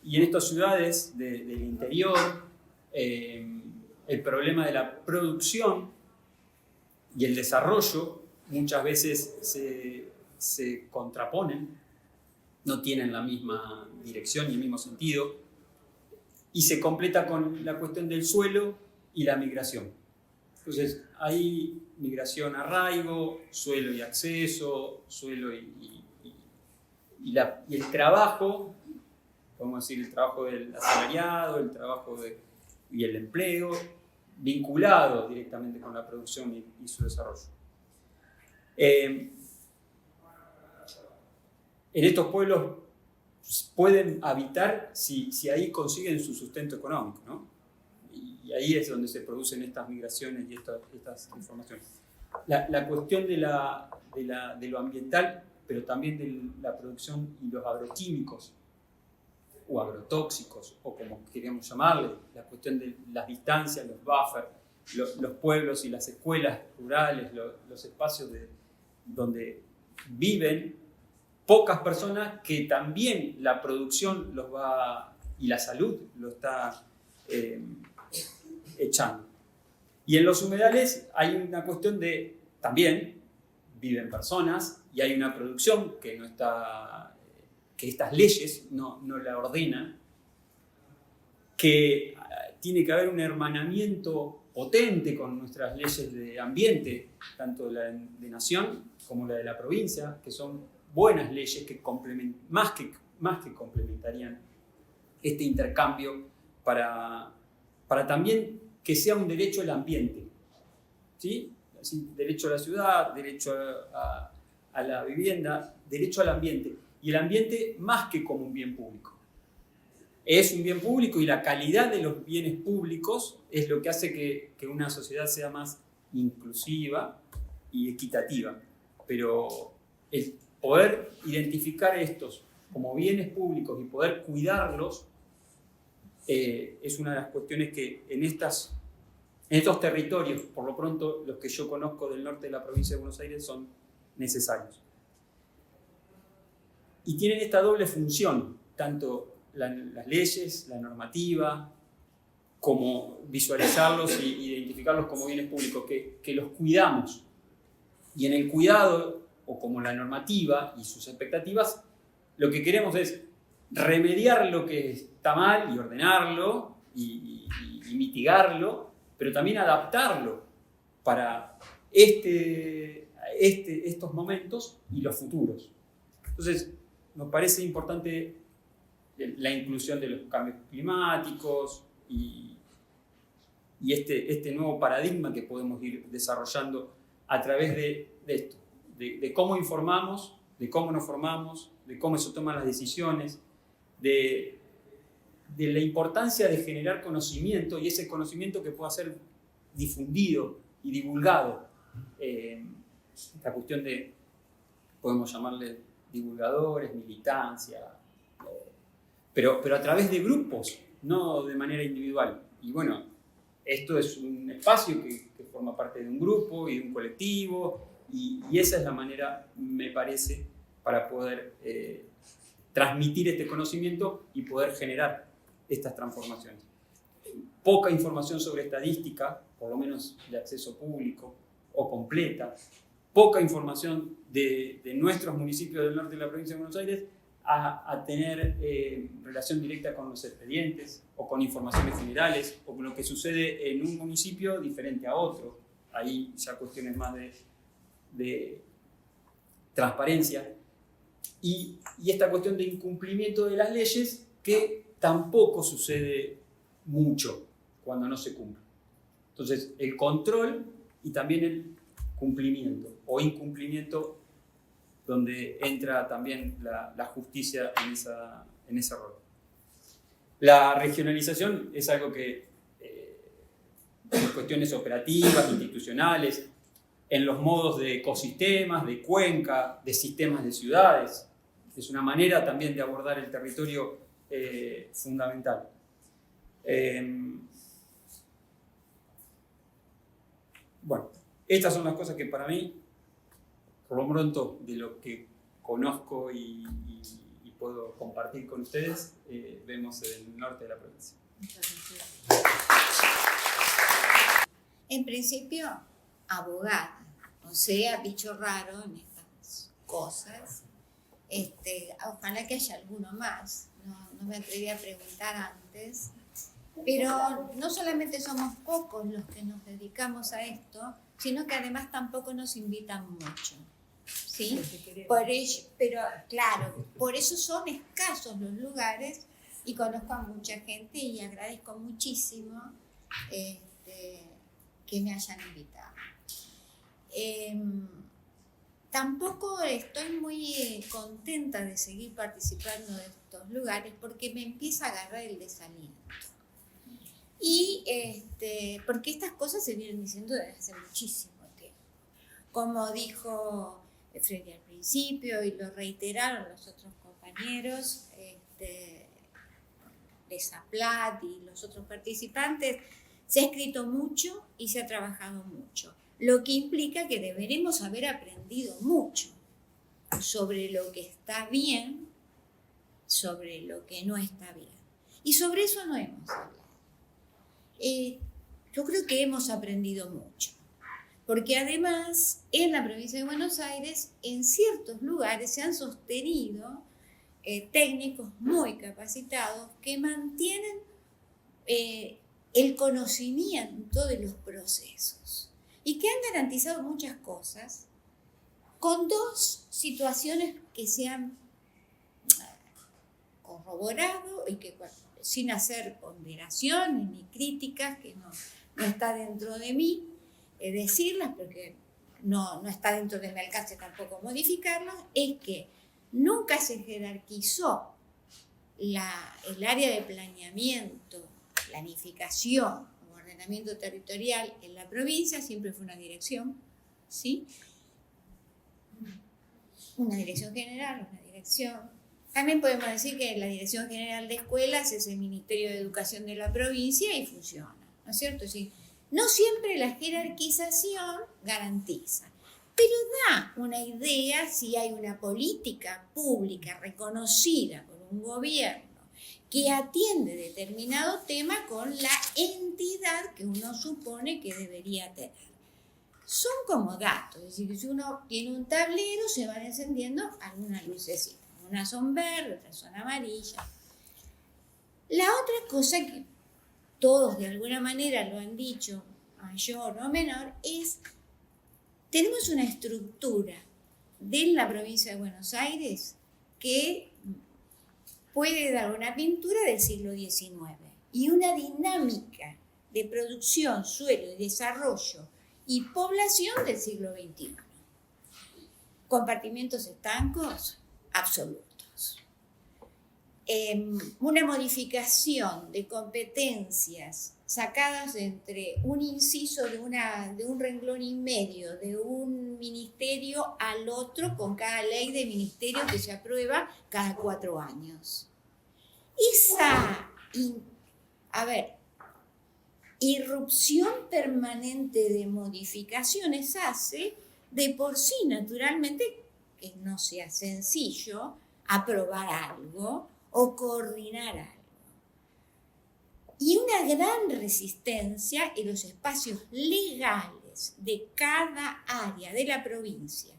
y en estas ciudades del interior, el problema de la producción y el desarrollo muchas veces se contraponen, no tienen la misma dirección ni el mismo sentido, y se completa con la cuestión del suelo y la migración. Entonces, hay migración, arraigo, suelo y acceso, suelo y el trabajo, podemos decir el trabajo del asalariado, el trabajo y el empleo, vinculado directamente con la producción y su desarrollo. En estos pueblos pueden habitar si ahí consiguen su sustento económico, ¿no? Y ahí es donde se producen estas migraciones y estas informaciones. La cuestión de lo ambiental, pero también de la producción y los agroquímicos o agrotóxicos, o como queríamos llamarle, la cuestión de las distancias, los buffers, los pueblos y las escuelas rurales, los espacios donde viven pocas personas, que también la producción y la salud lo está echando. Y en los humedales hay una cuestión de, también viven personas y hay una producción que no está, que estas leyes no la ordenan, que tiene que haber un hermanamiento potente con nuestras leyes de ambiente, tanto la de nación como la de la provincia, que son buenas leyes que más que complementarían este intercambio para también que sea un derecho al ambiente, ¿sí? Así, derecho a la ciudad, derecho a la vivienda, derecho al ambiente. Y el ambiente más que como un bien público. Es un bien público y la calidad de los bienes públicos es lo que hace que una sociedad sea más inclusiva y equitativa. Pero el poder identificar estos como bienes públicos y poder cuidarlos es una de las cuestiones que en estos territorios, por lo pronto los que yo conozco del norte de la provincia de Buenos Aires, son necesarios. Y tienen esta doble función, tanto las leyes, la normativa, como visualizarlos e identificarlos como bienes públicos, que los cuidamos. Y en el cuidado, o como la normativa y sus expectativas, lo que queremos es remediar lo que está mal y ordenarlo y mitigarlo, pero también adaptarlo para estos momentos y los futuros. Entonces, nos parece importante la inclusión de los cambios climáticos y este nuevo paradigma que podemos ir desarrollando a través de esto, de cómo informamos, de cómo nos formamos, de cómo se toman las decisiones, de la importancia de generar conocimiento y ese conocimiento que pueda ser difundido y divulgado esta cuestión de, podemos llamarle divulgadores, militancia, pero a través de grupos, no de manera individual. Y bueno, esto es un espacio que forma parte de un grupo y de un colectivo, y esa es la manera, me parece, para poder transmitir este conocimiento y poder generar estas transformaciones. Poca información sobre estadística, por lo menos de acceso público o completa, poca información de nuestros municipios del norte de la provincia de Buenos Aires a tener relación directa con los expedientes o con informaciones generales o con lo que sucede en un municipio diferente a otro. Ahí ya cuestiones más de transparencia y esta cuestión de incumplimiento de las leyes que tampoco sucede mucho cuando no se cumple. Entonces, el control y también el cumplimiento o incumplimiento, donde entra también la justicia en ese rol. La regionalización es algo que, por cuestiones operativas, institucionales, en los modos de ecosistemas, de cuenca, de sistemas de ciudades, es una manera también de abordar el territorio fundamental. Bueno, estas son las cosas que para mí, por lo pronto, de lo que conozco y puedo compartir con ustedes, vemos el norte de la provincia. En principio, abogada, o sea, bicho raro en estas cosas. Ojalá que haya alguno más, no me atreví a preguntar antes, pero no solamente somos pocos los que nos dedicamos a esto, sino que además tampoco nos invitan mucho, ¿sí? Pero claro, por eso son escasos los lugares y conozco a mucha gente y agradezco muchísimo que me hayan invitado. Tampoco estoy muy contenta de seguir participando de estos lugares porque me empieza a agarrar el desaliento. Y porque estas cosas se vienen diciendo desde hace muchísimo tiempo. Como dijo Freddy al principio y lo reiteraron los otros compañeros, Lesa Plat y los otros participantes, se ha escrito mucho y se ha trabajado mucho. Lo que implica que deberemos haber aprendido mucho sobre lo que está bien, sobre lo que no está bien. Y sobre eso no hemos hablado. Yo creo que hemos aprendido mucho, porque además en la provincia de Buenos Aires, en ciertos lugares se han sostenido técnicos muy capacitados que mantienen el conocimiento de los procesos y que han garantizado muchas cosas con dos situaciones que se han corroborado y que sin hacer ponderaciones ni críticas, que no está dentro de mí decirlas, porque no está dentro de mi alcance tampoco modificarlas, es que nunca se jerarquizó el área de planeamiento, planificación o ordenamiento territorial en la provincia, siempre fue una dirección, ¿sí? Una dirección general, una dirección. También podemos decir que la Dirección General de Escuelas es el Ministerio de Educación de la provincia y funciona, ¿no es cierto? Sí, no siempre la jerarquización garantiza, pero da una idea si hay una política pública reconocida por un gobierno que atiende determinado tema con la entidad que uno supone que debería tener. Son como datos, es decir, que si uno tiene un tablero se van encendiendo algunas lucecitas. Unas son verdes, otras son amarillas. La otra cosa que todos de alguna manera lo han dicho, mayor o menor, es tenemos una estructura de la provincia de Buenos Aires que puede dar una pintura del siglo XIX y una dinámica de producción, suelo y desarrollo y población del siglo XXI. Compartimientos estancos absolutos. Una modificación de competencias sacadas entre un inciso de un renglón y medio, de un ministerio al otro, con cada ley de ministerio que se aprueba cada 4 años. Esa, irrupción permanente de modificaciones hace de por sí, naturalmente, que no sea sencillo aprobar algo o coordinar algo. Y una gran resistencia en los espacios legales de cada área de la provincia,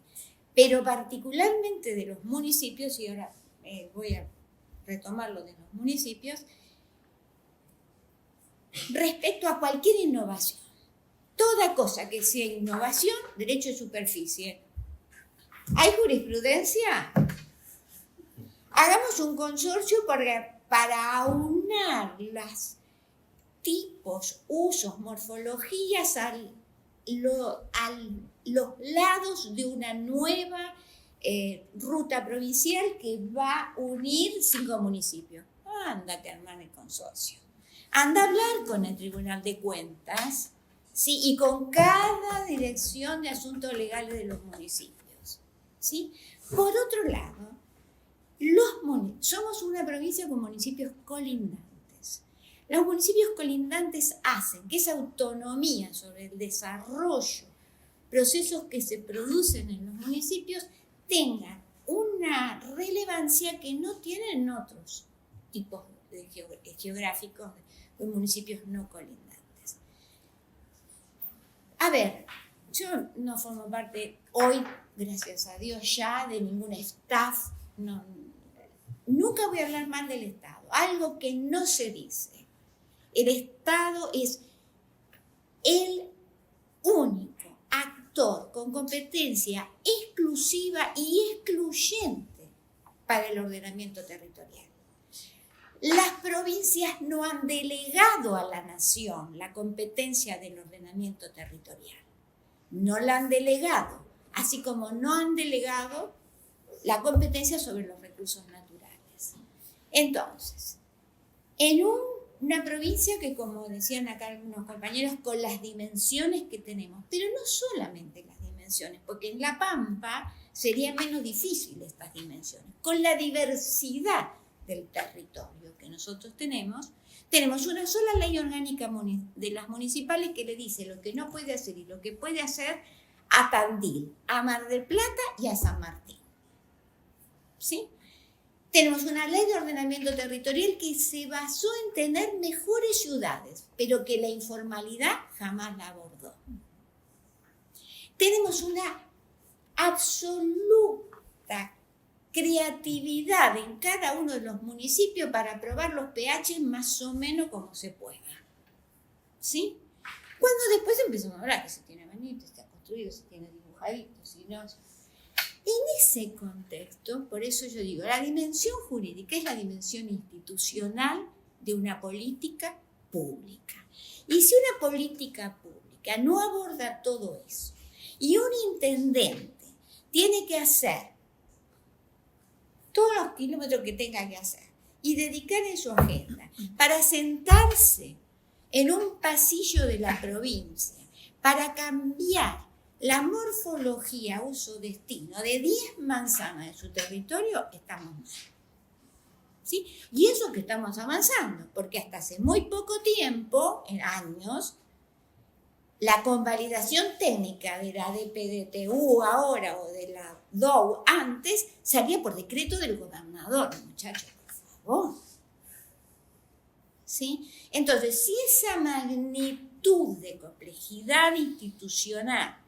pero particularmente de los municipios, y ahora voy a retomar lo de los municipios, respecto a cualquier innovación. Toda cosa que sea innovación, derecho de superficie. ¿Hay jurisprudencia? Hagamos un consorcio para aunar los tipos, usos, morfologías a los lados de una nueva ruta provincial que va a unir 5 municipios. Ándate a armar el consorcio. Anda a hablar con el Tribunal de Cuentas, ¿sí? Y con cada dirección de asuntos legales de los municipios, ¿sí? Por otro lado, somos una provincia con municipios colindantes. Los municipios colindantes hacen que esa autonomía sobre el desarrollo, procesos que se producen en los municipios, tengan una relevancia que no tienen otros tipos de geográficos de municipios no colindantes. A ver, yo no formo parte hoy, gracias a Dios, ya de ningún staff. Nunca voy a hablar mal del Estado. Algo que no se dice. El Estado es el único actor con competencia exclusiva y excluyente para el ordenamiento territorial. Las provincias no han delegado a la nación la competencia del ordenamiento territorial. No la han delegado, así como no han delegado la competencia sobre los recursos naturales. Entonces, en una provincia que, como decían acá algunos compañeros, con las dimensiones que tenemos, pero no solamente las dimensiones, porque en La Pampa sería menos difícil estas dimensiones, con la diversidad del territorio que nosotros tenemos una sola ley orgánica de las municipales que le dice lo que no puede hacer y lo que puede hacer a Tandil, a Mar del Plata y a San Martín. ¿Sí? Tenemos una ley de ordenamiento territorial que se basó en tener mejores ciudades, pero que la informalidad jamás la abordó. Tenemos una absoluta creatividad en cada uno de los municipios para aprobar los pH más o menos como se pueda. ¿Sí? Cuando después empezamos a hablar que se tiene bonito, se ha construido, se tiene dibujadito, si no... En ese contexto, por eso yo digo, la dimensión jurídica es la dimensión institucional de una política pública. Y si una política pública no aborda todo eso, y un intendente tiene que hacer todos los kilómetros que tenga que hacer y dedicar en su agenda para sentarse en un pasillo de la provincia, para cambiar la morfología, uso, destino de 10 manzanas de su territorio, estamos mal. ¿Sí? Y eso que estamos avanzando, porque hasta hace muy poco tiempo, en años, la convalidación técnica de la DPDTU ahora o de la DOU antes salía por decreto del gobernador, muchachos, por favor. ¿Sí? Entonces, si esa magnitud de complejidad institucional,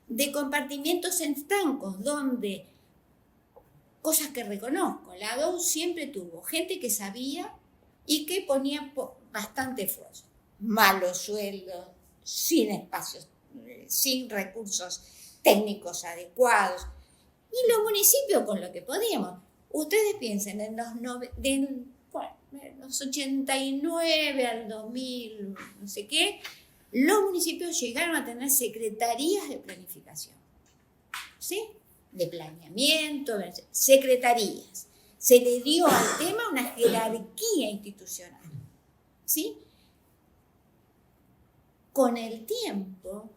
de compartimientos estancos, donde, cosas que reconozco, la DOU siempre tuvo gente que sabía y que ponía bastante esfuerzo, malos sueldos, sin espacios, sin recursos técnicos adecuados, y los municipios con lo que podíamos. Ustedes piensen, en los 89 al 2000, no sé qué, los municipios llegaron a tener secretarías de planificación, ¿sí? De planeamiento, secretarías. Se le dio al tema una jerarquía institucional, ¿sí? con el tiempo,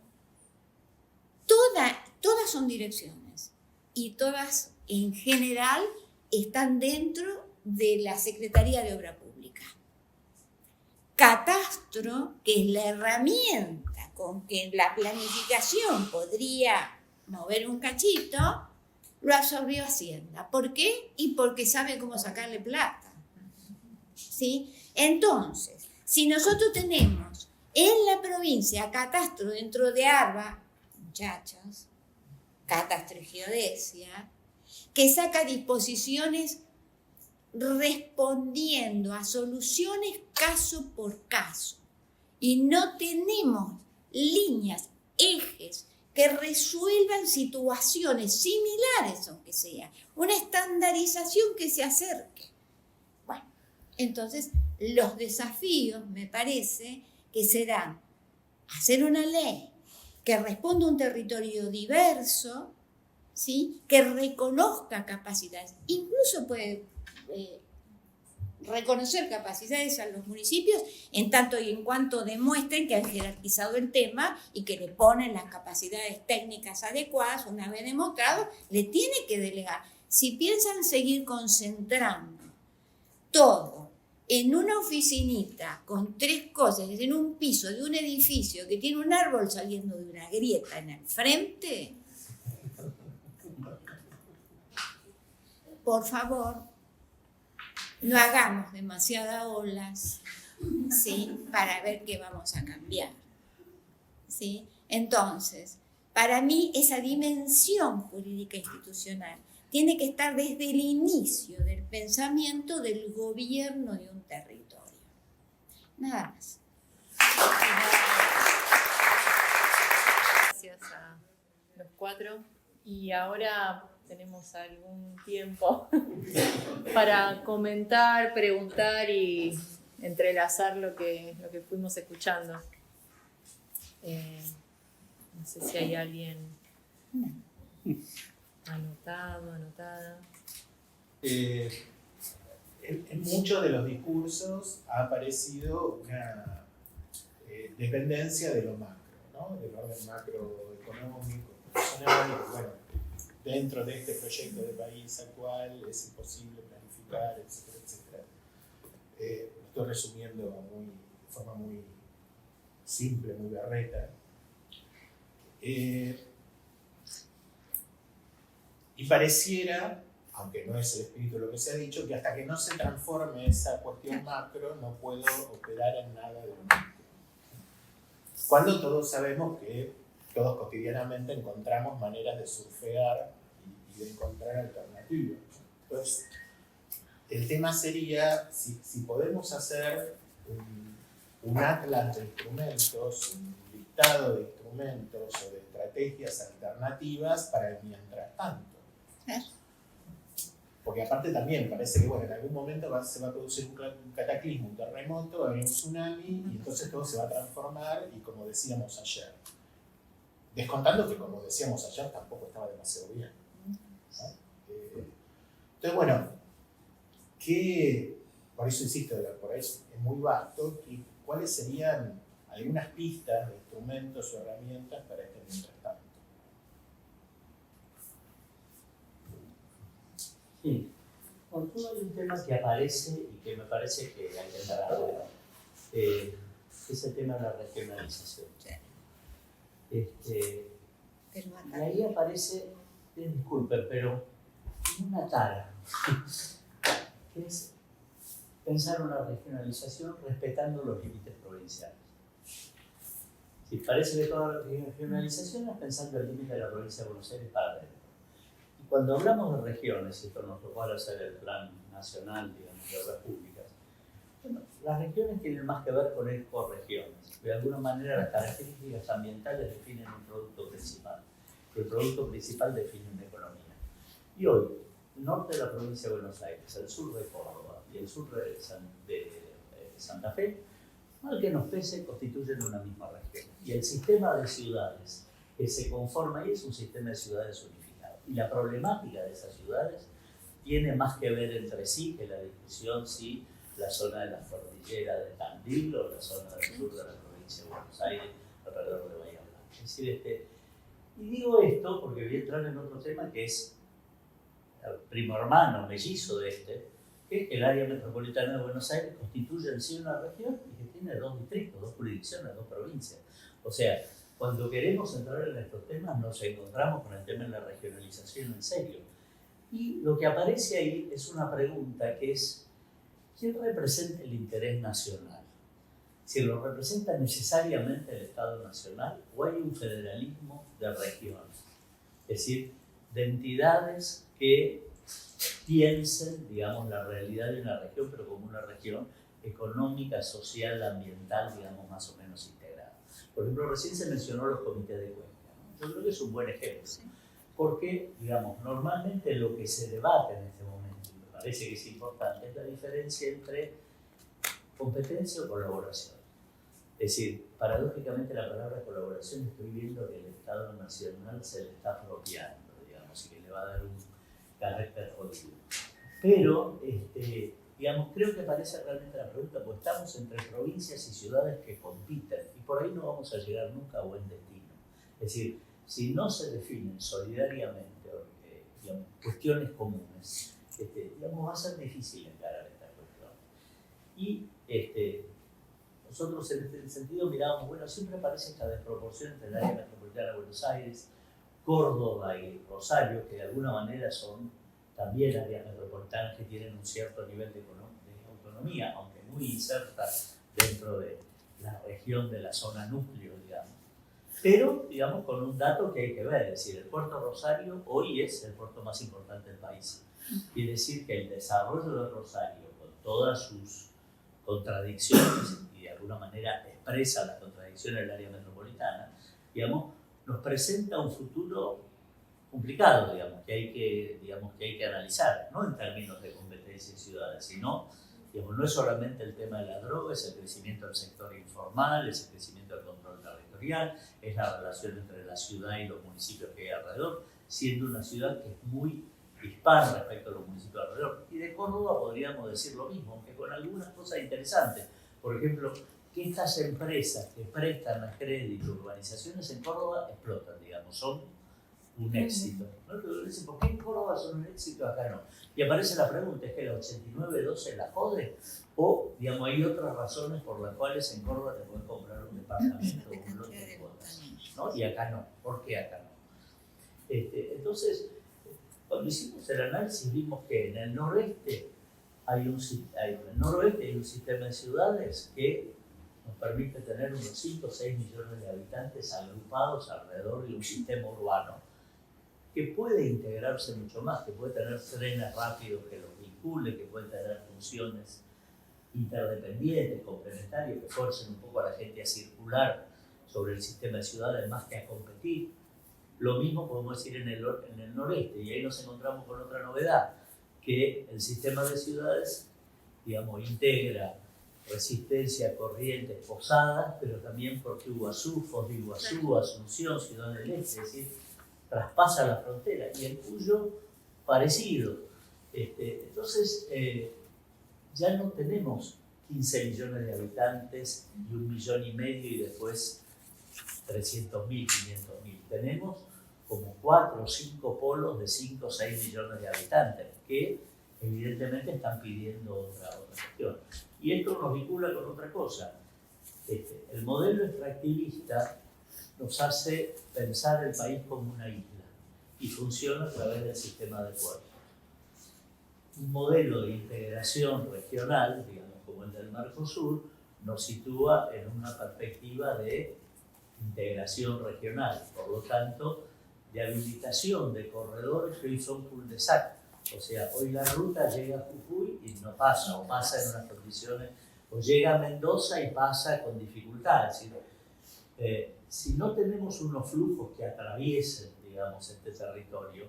todas son direcciones y todas en general están dentro de la Secretaría de Obra Pública. Catastro, que es la herramienta con que la planificación podría mover un cachito, lo absorbió Hacienda. ¿Por qué? Y porque sabe cómo sacarle plata. ¿Sí? Entonces, si nosotros tenemos en la provincia catastro dentro de ARBA, muchachos, catastro y geodesia, que saca disposiciones respondiendo a soluciones caso por caso, y no tenemos líneas, ejes que resuelvan situaciones similares, aunque sea una estandarización que se acerque. Bueno, entonces los desafíos me parece que serán hacer una ley que responda a un territorio diverso, ¿sí? Que reconozca capacidades, incluso puede reconocer capacidades a los municipios en tanto y en cuanto demuestren que han jerarquizado el tema y que le ponen las capacidades técnicas adecuadas. Una vez demostrado, le tiene que delegar. Si piensan seguir concentrando todo en una oficinita con 3 cosas, en un piso de un edificio que tiene un árbol saliendo de una grieta en el frente, por favor, no hagamos demasiadas olas, ¿sí? Para ver qué vamos a cambiar, ¿sí? Entonces, para mí esa dimensión jurídica institucional tiene que estar desde el inicio del pensamiento del gobierno de un territorio. Nada más. Gracias a los 4. Y ahora tenemos algún tiempo para comentar, preguntar y entrelazar lo que fuimos escuchando. No sé si hay alguien anotado, anotada. En muchos de los discursos ha aparecido una dependencia de lo macro, ¿no? Del orden macroeconómico, profesional, y bueno, dentro de este proyecto de país actual es imposible planificar, etcétera, etcétera. Estoy resumiendo de forma muy simple, muy berreta. Y pareciera, aunque no es el espíritu de lo que se ha dicho, que hasta que no se transforme esa cuestión macro no puedo operar en nada de lo micro. Cuando todos sabemos que todos cotidianamente encontramos maneras de surfear y de encontrar alternativas. Entonces, el tema sería si podemos hacer un atlas de instrumentos, un listado de instrumentos o de estrategias alternativas para el mientras tanto. Porque aparte también parece que bueno, en algún momento se va a producir un cataclismo, un terremoto, va a haber un tsunami y entonces todo se va a transformar y como decíamos ayer. Descontando que, como decíamos ayer, tampoco estaba demasiado bien. ¿No? Entonces, bueno, por eso insisto, por ahí es muy vasto, ¿cuáles serían algunas pistas de instrumentos o herramientas para este mientras tanto? Sí, bueno, hay un tema que aparece y que me parece que hay que entrar ahora, es el tema de la regionalización. Y ahí aparece, disculpen, pero una tara, que es pensar una regionalización respetando los límites provinciales. Si parece que toda la regionalización es pensando el límite de la provincia de Buenos Aires para adentro. Y cuando hablamos de regiones, esto nos tocó al hacer el plan nacional, digamos, de obras públicas, bueno, las regiones tienen más que ver con ecorregiones. De alguna manera las características ambientales definen un producto principal. El producto principal define una economía. Y hoy, el norte de la provincia de Buenos Aires, el sur de Córdoba y el sur de Santa Fe, mal que nos pese, constituyen una misma región. Y el sistema de ciudades que se conforma ahí es un sistema de ciudades unificado. Y la problemática de esas ciudades tiene más que ver entre sí que la discusión si la zona de la cordillera de Tandil o la zona del sur de la provincia de Buenos Aires alrededor de Bahía Blanca. Es decir, y digo esto porque voy a entrar en otro tema que es el primo hermano, mellizo de que el área metropolitana de Buenos Aires constituye en sí una región y que tiene 2 distritos, 2 jurisdicciones, 2 provincias. O sea, cuando queremos entrar en estos temas nos encontramos con el tema de la regionalización en serio. Y lo que aparece ahí es una pregunta que es, ¿quién representa el interés nacional? Si lo representa necesariamente el Estado Nacional o hay un federalismo de regiones, es decir, de entidades que piensen, digamos, la realidad de una región, pero como una región económica, social, ambiental, digamos, más o menos integrada. Por ejemplo, recién se mencionó los comités de cuenca, ¿no? Yo creo que es un buen ejemplo, porque, digamos, normalmente lo que se debate en este momento, y me parece que es importante, es la diferencia entre competencia o colaboración. Es decir, paradójicamente la palabra colaboración estoy viendo que el Estado Nacional se le está apropiando, digamos, y que le va a dar un carácter jodido. Pero, digamos, creo que aparece realmente la pregunta, pues estamos entre provincias y ciudades que compiten, y por ahí no vamos a llegar nunca a buen destino. Es decir, si no se definen solidariamente digamos, cuestiones comunes, digamos, va a ser difícil encarar esta cuestión. Y nosotros en este sentido mirábamos, bueno, siempre aparece esta desproporción entre el área metropolitana de Buenos Aires, Córdoba y Rosario, que de alguna manera son también áreas metropolitanas que tienen un cierto nivel de autonomía, aunque muy inserta dentro de la región de la zona núcleo, digamos. Pero, digamos, con un dato que hay que ver, es decir, el puerto Rosario hoy es el puerto más importante del país. Quiere decir que el desarrollo de Rosario, con todas sus contradicciones, y de alguna manera expresa las contradicciones del área metropolitana, digamos, nos presenta un futuro complicado, digamos, que hay que analizar, no en términos de competencia y ciudades, sino, digamos, no es solamente el tema de la droga, es el crecimiento del sector informal, es el crecimiento del control territorial, es la relación entre la ciudad y los municipios que hay alrededor, siendo una ciudad que es muy dispar respecto a los municipios alrededor. Y de Córdoba podríamos decir lo mismo, aunque con algunas cosas interesantes. Por ejemplo, que estas empresas que prestan a crédito urbanizaciones en Córdoba explotan, digamos, son un éxito. ¿No? Pero dicen, ¿por qué en Córdoba son un éxito, acá no? Y aparece la pregunta, ¿es que la 8912 la jode? O, digamos, hay otras razones por las cuales en Córdoba te puedes comprar un departamento o un lote de cuotas, ¿no? Y acá no. ¿Por qué acá no? Entonces, cuando hicimos el análisis vimos que en el noroeste hay un sistema de ciudades que nos permite tener unos 5 o 6 millones de habitantes agrupados alrededor de un sistema urbano que puede integrarse mucho más, que puede tener trenes rápidos que los vincule, que puede tener funciones interdependientes, complementarias, que fuercen un poco a la gente a circular sobre el sistema de ciudades más que a competir. Lo mismo podemos decir en el noreste, y ahí nos encontramos con otra novedad, que el sistema de ciudades, digamos, integra Resistencia, Corrientes, Posadas, pero también Puerto Iguazú, Foz de Iguazú, Asunción, Ciudad del Este, es decir, traspasa la frontera, y el Cuyo parecido. Entonces, ya no tenemos 15 millones de habitantes y 1,5 millones y después 300.000, 500.000. Tenemos como 4 o 5 polos de 5 o 6 millones de habitantes que evidentemente están pidiendo otra cuestión. Y esto nos vincula con otra cosa. El modelo extractivista nos hace pensar el país como una isla y funciona a través del sistema de puertos. Un modelo de integración regional, digamos como el del Mercosur, nos sitúa en una perspectiva de integración regional, por lo tanto, de habilitación de corredores que hoy son cul-de-sac. O sea, hoy la ruta llega a Jujuy y no pasa, o pasa en unas condiciones, o llega a Mendoza y pasa con dificultad. Es decir, si no tenemos unos flujos que atraviesen, digamos, este territorio,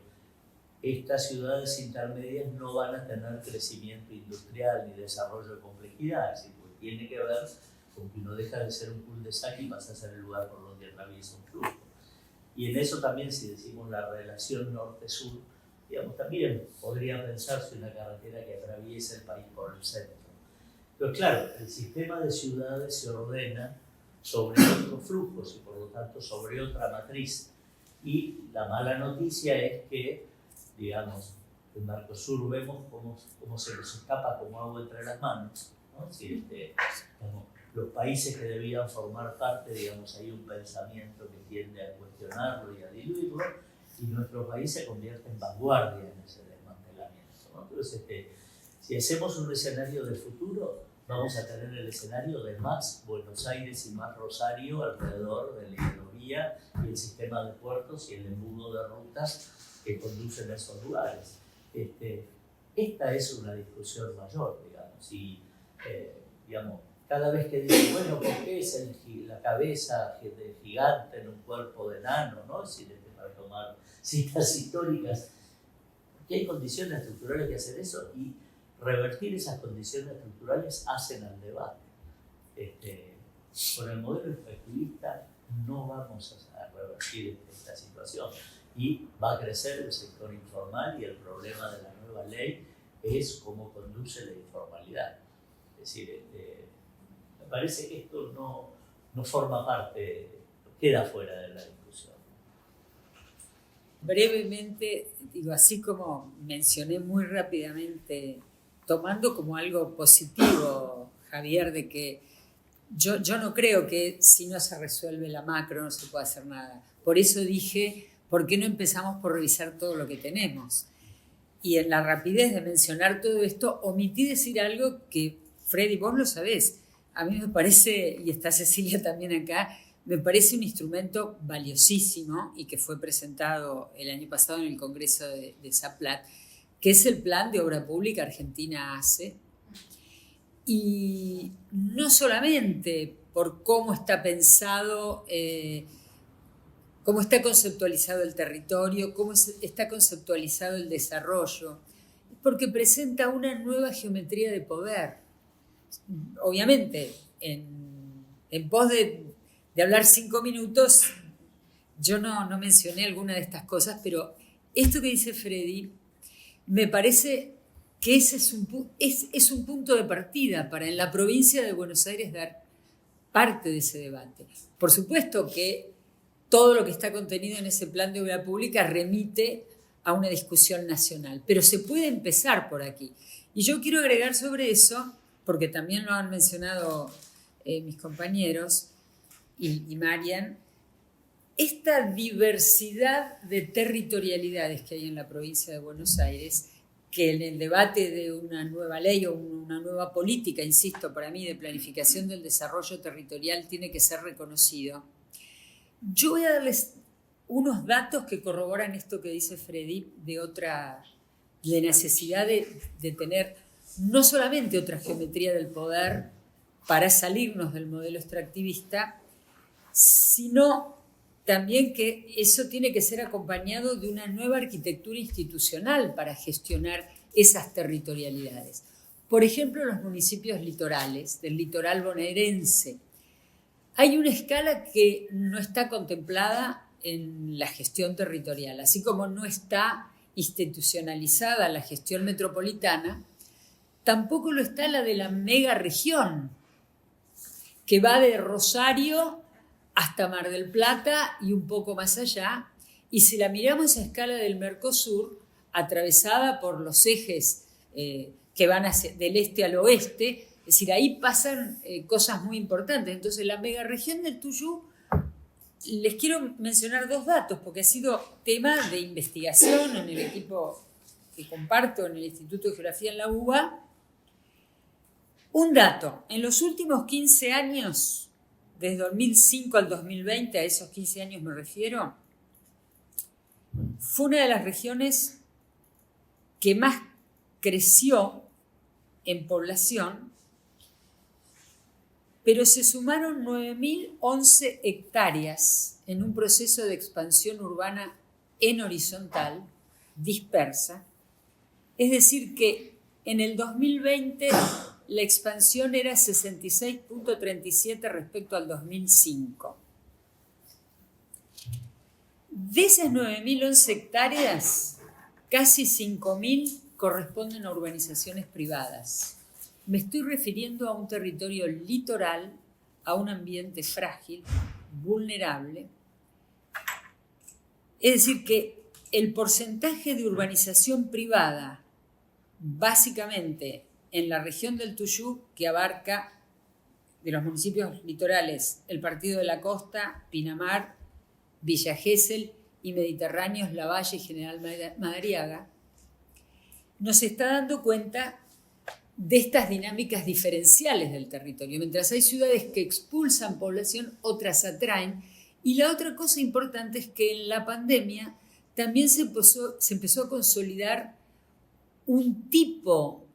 estas ciudades intermedias no van a tener crecimiento industrial ni desarrollo de complejidad. Es decir, pues tiene que ver con que uno deja de ser un cul-de-sac y pasa a ser el lugar por donde atraviesa un flujo. Y en eso también, si decimos la relación norte-sur, digamos, también podría pensarse una carretera que atraviesa el país por el centro. Pero claro, el sistema de ciudades se ordena sobre otros flujos y por lo tanto sobre otra matriz. Y la mala noticia es que, digamos, en Mercosur vemos cómo se nos escapa como agua entre las manos, ¿no? Es decir, digamos, los países que debían formar parte, digamos, hay un pensamiento que tiende a cuestionarlo y a diluirlo, y nuestro país se convierte en vanguardia en ese desmantelamiento, ¿no? Entonces, si hacemos un escenario de futuro, vamos a tener el escenario de más Buenos Aires y más Rosario alrededor de la hidrovía y el sistema de puertos y el embudo de rutas que conducen a esos lugares. Esta es una discusión mayor, digamos, y digamos, cada vez que digo, bueno, ¿por qué es la cabeza de gigante en un cuerpo de enano? ¿No? Es decir, para tomar citas históricas, porque hay condiciones estructurales que hacen eso y revertir esas condiciones estructurales hacen al debate. Con el modelo extractivista no vamos a revertir esta situación y va a crecer el sector informal y el problema de la nueva ley es cómo conduce la informalidad. Es decir, me parece que esto no forma parte, queda fuera de la discusión. Brevemente, digo, así como mencioné muy rápidamente, tomando como algo positivo, Javier, de que yo no creo que si no se resuelve la macro no se pueda hacer nada. Por eso dije, ¿por qué no empezamos por revisar todo lo que tenemos? Y en la rapidez de mencionar todo esto, omití decir algo que, Freddy, vos lo sabés. A mí me parece, y está Cecilia también acá, me parece un instrumento valiosísimo y que fue presentado el año pasado en el Congreso de Zaplat, que es el Plan de Obra Pública Argentina hace. Y no solamente por cómo está pensado, cómo está conceptualizado el territorio, cómo está conceptualizado el desarrollo, porque presenta una nueva geometría de poder. Obviamente, en pos de hablar 5 minutos, yo no mencioné alguna de estas cosas, pero esto que dice Freddy, me parece que ese es un punto de partida para en la provincia de Buenos Aires dar parte de ese debate. Por supuesto que todo lo que está contenido en ese plan de obra pública remite a una discusión nacional, pero se puede empezar por aquí. Y yo quiero agregar sobre eso, porque también lo han mencionado mis compañeros y Marian, esta diversidad de territorialidades que hay en la provincia de Buenos Aires, que en el debate de una nueva ley o una nueva política, insisto, para mí de planificación del desarrollo territorial tiene que ser reconocido. Yo voy a darles unos datos que corroboran esto que dice Freddy de necesidad de tener no solamente otra geometría del poder para salirnos del modelo extractivista, sino también que eso tiene que ser acompañado de una nueva arquitectura institucional para gestionar esas territorialidades. Por ejemplo, los municipios litorales, del litoral bonaerense. Hay una escala que no está contemplada en la gestión territorial, así como no está institucionalizada la gestión metropolitana, tampoco lo está la de la megaregión, que va de Rosario hasta Mar del Plata y un poco más allá, y si la miramos a escala del Mercosur, atravesada por los ejes que van del este al oeste, es decir, ahí pasan cosas muy importantes. Entonces, la megaregión del Tuyú, les quiero mencionar 2 datos, porque ha sido tema de investigación en el equipo que comparto en el Instituto de Geografía en la UBA. Un dato, en los últimos 15 años, desde 2005 al 2020, a esos 15 años me refiero, fue una de las regiones que más creció en población, pero se sumaron 9.011 hectáreas en un proceso de expansión urbana en horizontal, dispersa. Es decir, que en el 2020 la expansión era 66.37 respecto al 2005. De esas 9.011 hectáreas, casi 5.000 corresponden a urbanizaciones privadas. Me estoy refiriendo a un territorio litoral, a un ambiente frágil, vulnerable. Es decir, que el porcentaje de urbanización privada, básicamente en la región del Tuyú, que abarca de los municipios litorales el Partido de la Costa, Pinamar, Villa Gesell y Mediterráneos, Lavalle y General Madariaga, nos está dando cuenta de estas dinámicas diferenciales del territorio. Mientras hay ciudades que expulsan población, otras atraen. Y la otra cosa importante es que en la pandemia también se empezó a consolidar un tipo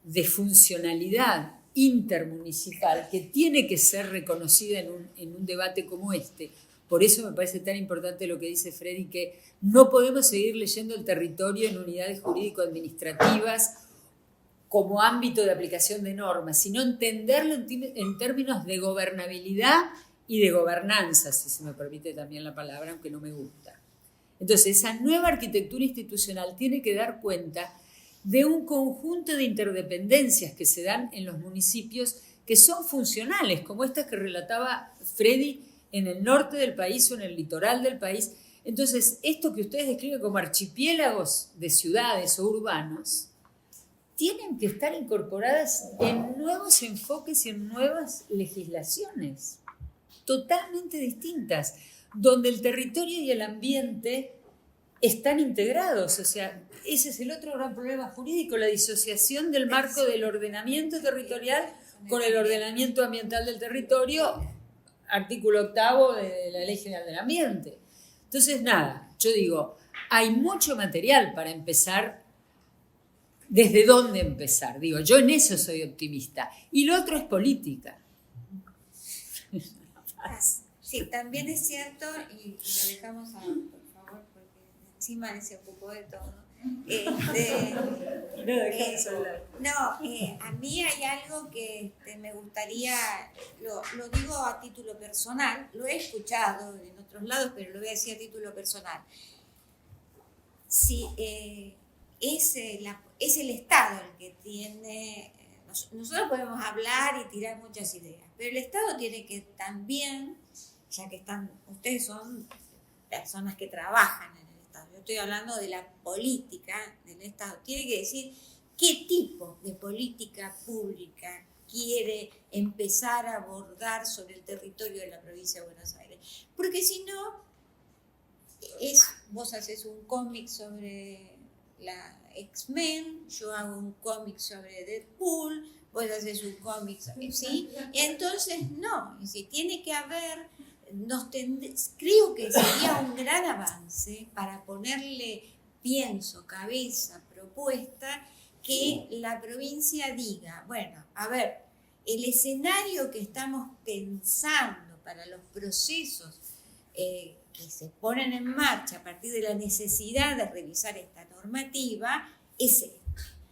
de funcionalidad intermunicipal que tiene que ser reconocida en un debate como este. Por eso me parece tan importante lo que dice Freddy, que no podemos seguir leyendo el territorio en unidades jurídico-administrativas como ámbito de aplicación de normas, sino entenderlo en términos de gobernabilidad y de gobernanza, si se me permite también la palabra, aunque no me gusta. Entonces, esa nueva arquitectura institucional tiene que dar cuenta de un conjunto de interdependencias que se dan en los municipios que son funcionales, como estas que relataba Freddy en el norte del país o en el litoral del país. Entonces, esto que ustedes describen como archipiélagos de ciudades o urbanos, tienen que estar incorporadas en nuevos enfoques y en nuevas legislaciones totalmente distintas, donde el territorio y el ambiente están integrados. O sea, ese es el otro gran problema jurídico, la disociación del marco del ordenamiento territorial con el ordenamiento ambiental del territorio, artículo 8º de la Ley General del Ambiente. Entonces, nada, yo digo, hay mucho material para empezar. ¿Desde dónde empezar? Digo, yo en eso soy optimista. Y lo otro es política. Sí, también es cierto, y lo dejamos por favor, porque encima se ocupó de todo. A mí hay algo que me gustaría, lo digo a título personal, lo he escuchado en otros lados, pero lo voy a decir a título personal. Sí, es el Estado el que tiene, nosotros podemos hablar y tirar muchas ideas, pero el Estado tiene que también, ya que ustedes son personas que trabajan en el Estado, yo estoy hablando de la política del Estado, tiene que decir qué tipo de política pública quiere empezar a abordar sobre el territorio de la provincia de Buenos Aires, porque si no, vos haces un cómic sobre la X-Men, yo hago un cómic sobre Deadpool, vos haces un cómic, ¿sí? Entonces, no, si tiene que haber, creo que sería un gran avance para ponerle pienso, cabeza, propuesta, que la provincia diga, bueno, a ver, el escenario que estamos pensando para los procesos que se ponen en marcha a partir de la necesidad de revisar esta normativa, es este.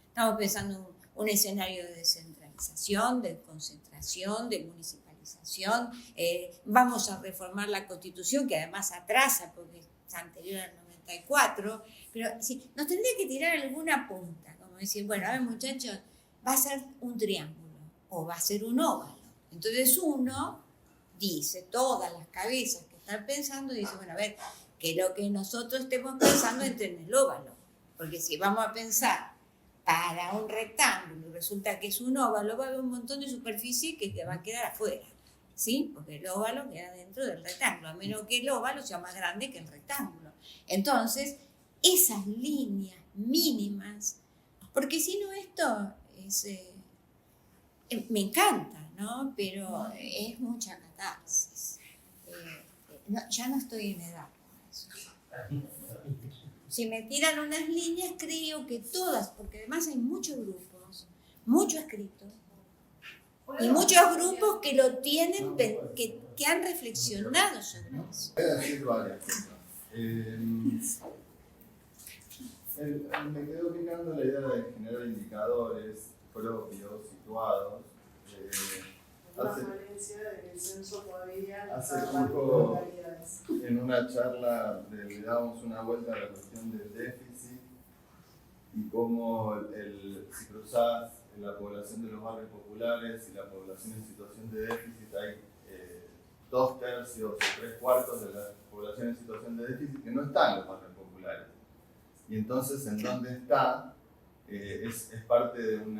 Estamos pensando un escenario de descentralización, de concentración, de municipalización. Vamos a reformar la Constitución, que además atrasa porque es anterior al 94, pero sí, nos tendría que tirar alguna punta, como decir, bueno, a ver muchachos, va a ser un triángulo o va a ser un óvalo. Entonces uno dice, todas las cabezas que están pensando, dice, bueno, a ver, que lo que nosotros estemos pensando entre en el óvalo, porque si vamos a pensar para un rectángulo y resulta que es un óvalo, va a haber un montón de superficie que te va a quedar afuera, ¿sí? Porque el óvalo queda dentro del rectángulo, a menos que el óvalo sea más grande que el rectángulo. Entonces, esas líneas mínimas, porque si no esto es, me encanta, ¿no? Pero es mucha catarsis. Ya no estoy en edad para eso. Si me tiran unas líneas, creo que todas, porque además hay muchos grupos, mucho escrito, y muchos grupos que lo tienen, que han reflexionado sobre eso. Voy a decir varias cosas. Me quedó picando la idea de generar indicadores propios, situados. Hace poco, en una charla, le dábamos una vuelta a la cuestión del déficit y cómo si cruzás en la población de los barrios populares y la población en situación de déficit hay 2/3 o 3/4 de la población en situación de déficit que no está en los barrios populares. Y entonces, ¿en dónde está? Es parte de un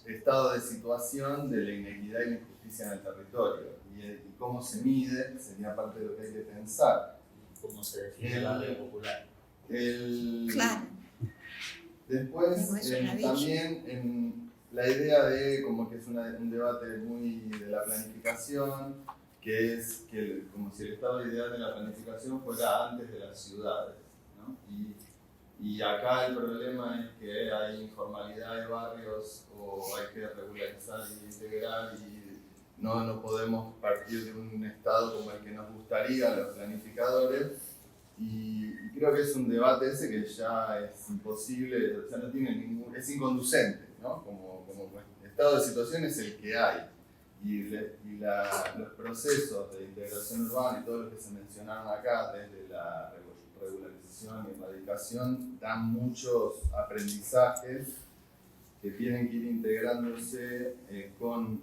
estado de situación de la inequidad y la injusticia en el territorio. Y cómo se mide sería parte de lo que hay que pensar. ¿Cómo se define el barrio popular? Claro. Después, No es una villa. también en la idea de como que es un debate muy de la planificación, que es que como si el estado ideal de la planificación fuera antes de las ciudades, ¿no? Y acá el problema es que hay informalidad de barrios o hay que regularizar y integrar y no podemos partir de un estado como el que nos gustaría a los planificadores. Y creo que es un debate ese que ya es imposible, o sea, no tiene es inconducente, ¿no? Como estado de situación es el que hay. Y los procesos de integración urbana y todo lo que se mencionaron acá, desde la regularización y erradicación, dan muchos aprendizajes que tienen que ir integrándose con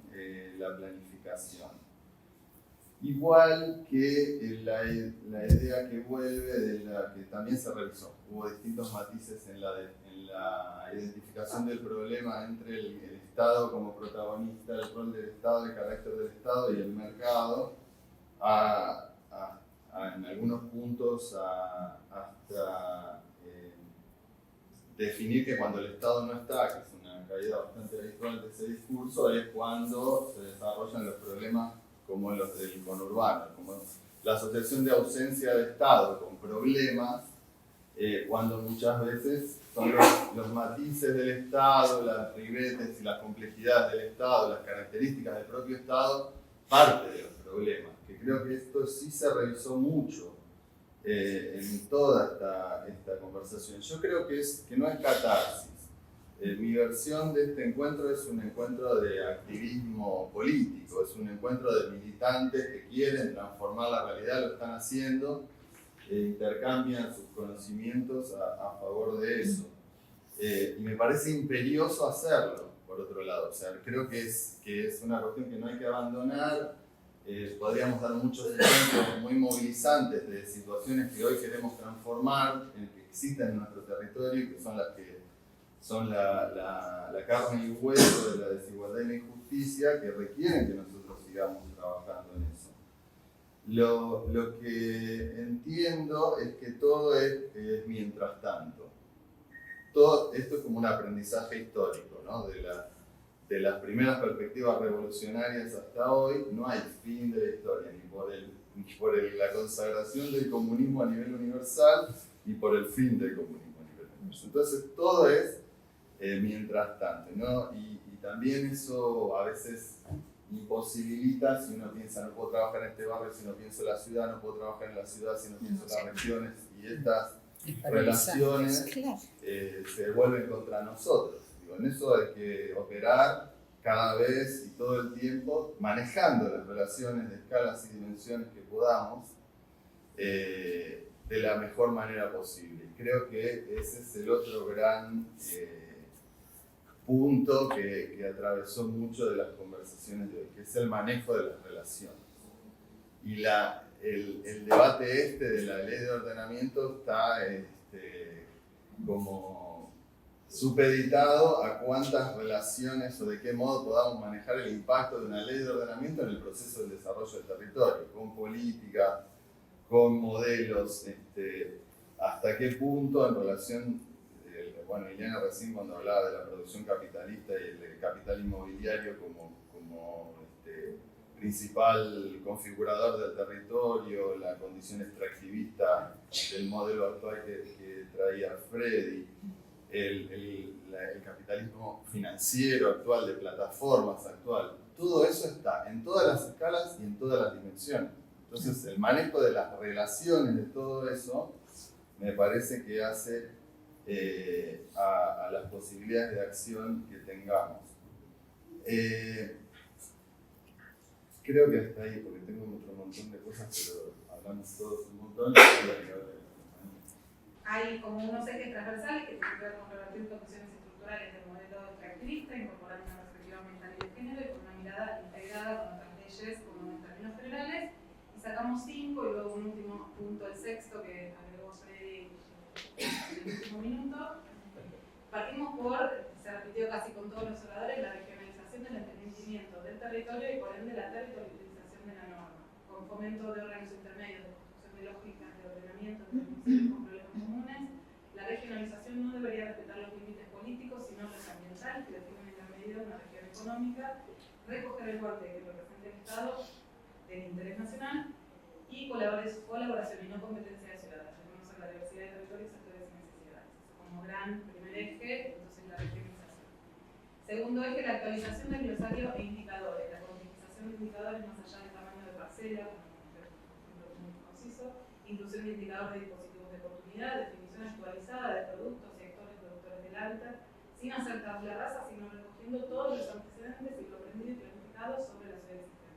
la planificación. Igual que la idea que vuelve de la que también se revisó. Hubo distintos matices en la identificación del problema entre el Estado como protagonista, el rol del Estado, el carácter del Estado y el mercado, en algunos puntos hasta definir que cuando el Estado no está, que es una caída bastante habitual de ese discurso, es cuando se desarrollan los problemas como los del conurbano, como la asociación de ausencia de Estado con problemas, cuando muchas veces son los matices del Estado, las ribetes y las complejidades del Estado, las características del propio Estado, parte de los problemas, que creo que esto sí se revisó mucho en toda esta conversación. Yo creo que no es catarsis. Mi versión de este encuentro es un encuentro de activismo político, es un encuentro de militantes que quieren transformar la realidad, lo están haciendo, intercambian sus conocimientos a favor de eso. Y me parece imperioso hacerlo, por otro lado. O sea, creo que es una cuestión que no hay que abandonar. Podríamos dar muchos ejemplos muy movilizantes de situaciones que hoy queremos transformar, que existen en nuestro territorio y que son las que son la carne y hueso de la desigualdad y la injusticia, que requieren que nosotros sigamos trabajando en eso. Lo que entiendo es que todo es mientras tanto. Todo esto es como un aprendizaje histórico, ¿no? De las primeras perspectivas revolucionarias hasta hoy, no hay fin de la historia, ni por la consagración del comunismo a nivel universal, ni por el fin del comunismo a nivel universal. Entonces todo es mientras tanto, ¿no? Y también eso a veces imposibilita, si uno piensa no puedo trabajar en este barrio si no pienso en la ciudad, no puedo trabajar en la ciudad si no pienso en las regiones, y estas relaciones se vuelven contra nosotros. Digo, en eso hay que operar cada vez y todo el tiempo manejando las relaciones de escalas y dimensiones que podamos de la mejor manera posible. Creo que ese es el otro gran punto que atravesó mucho de las conversaciones de hoy, que es el manejo de las relaciones. Y el debate de la ley de ordenamiento está como supeditado a cuántas relaciones o de qué modo podamos manejar el impacto de una ley de ordenamiento en el proceso del desarrollo del territorio, con política, con modelos, hasta qué punto en relación. Bueno, Ileana recién cuando hablaba de la producción capitalista y el capital inmobiliario como principal configurador del territorio, la condición extractivista del modelo actual que traía Freddy, el capitalismo financiero actual, de plataformas actual, todo eso está en todas las escalas y en todas las dimensiones. Entonces el manejo de las relaciones de todo eso me parece que hace a las posibilidades de acción que tengamos. Creo que hasta ahí, porque tengo otro montón de cosas, pero hablamos todos un montón. Hay como unos ejes transversales que tienen que ver con revertir condiciones estructurales del modelo extractivista, incorporar una perspectiva ambiental y de género y con una mirada integrada con otras leyes, como en términos generales, marcamos 5 y luego un último punto, el sexto, que agregó Freddy en el último minuto. Partimos por, se repitió casi con todos los oradores, la regionalización del entendimiento del territorio y por ende la territorialización de la norma, con fomento de órganos intermedios de construcción de lógicas de ordenamiento de municipios con problemas comunes. La regionalización no debería respetar los límites políticos, sino los ambientales que definen en la medida de una región económica, recoger el guante que representa el Estado del interés nacional y colaboración y no competencia de ciudadanos, reconocer la diversidad de territorios, sectores y necesidades. Como gran primer eje, entonces la regionalización. Segundo eje, la actualización del glosario e indicadores, la cuantificación de indicadores más allá del tamaño de parcela, muy conciso, inclusión de indicadores de dispositivos de oportunidad, definición actualizada de productos y actores productores del hábitat, sin hacer tabla rasa, sino recogiendo todos los antecedentes y lo aprendido y planificado sobre la ciudad existente.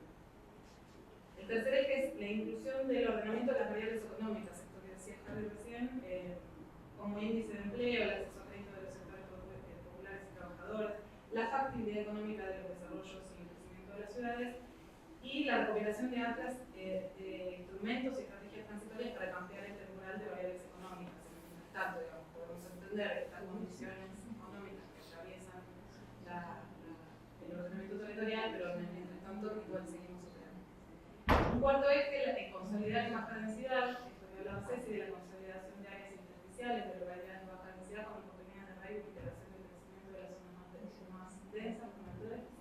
El tercer eje es la inclusión del ordenamiento de las variables económicas, esto que decía Javier recién, como índice de empleo, el acceso a crédito de los sectores populares y trabajadores, la factibilidad económica de los desarrollos y el crecimiento de las ciudades, y la recopilación de actas de instrumentos y estrategias transitorias para cambiar el temporal de variables económicas. Mientras tanto, digamos, podemos entender estas condiciones económicas que atraviesan el ordenamiento territorial, pero mientras tanto igual seguimos operando. Un cuarto eje es consolidar la baja densidad, esto que hablaba Ceci, de la consolidación de áreas intersticiales, de localidades de baja densidad con oportunidades de arraigo y integración del crecimiento de las zonas más densas, con mayor déficit.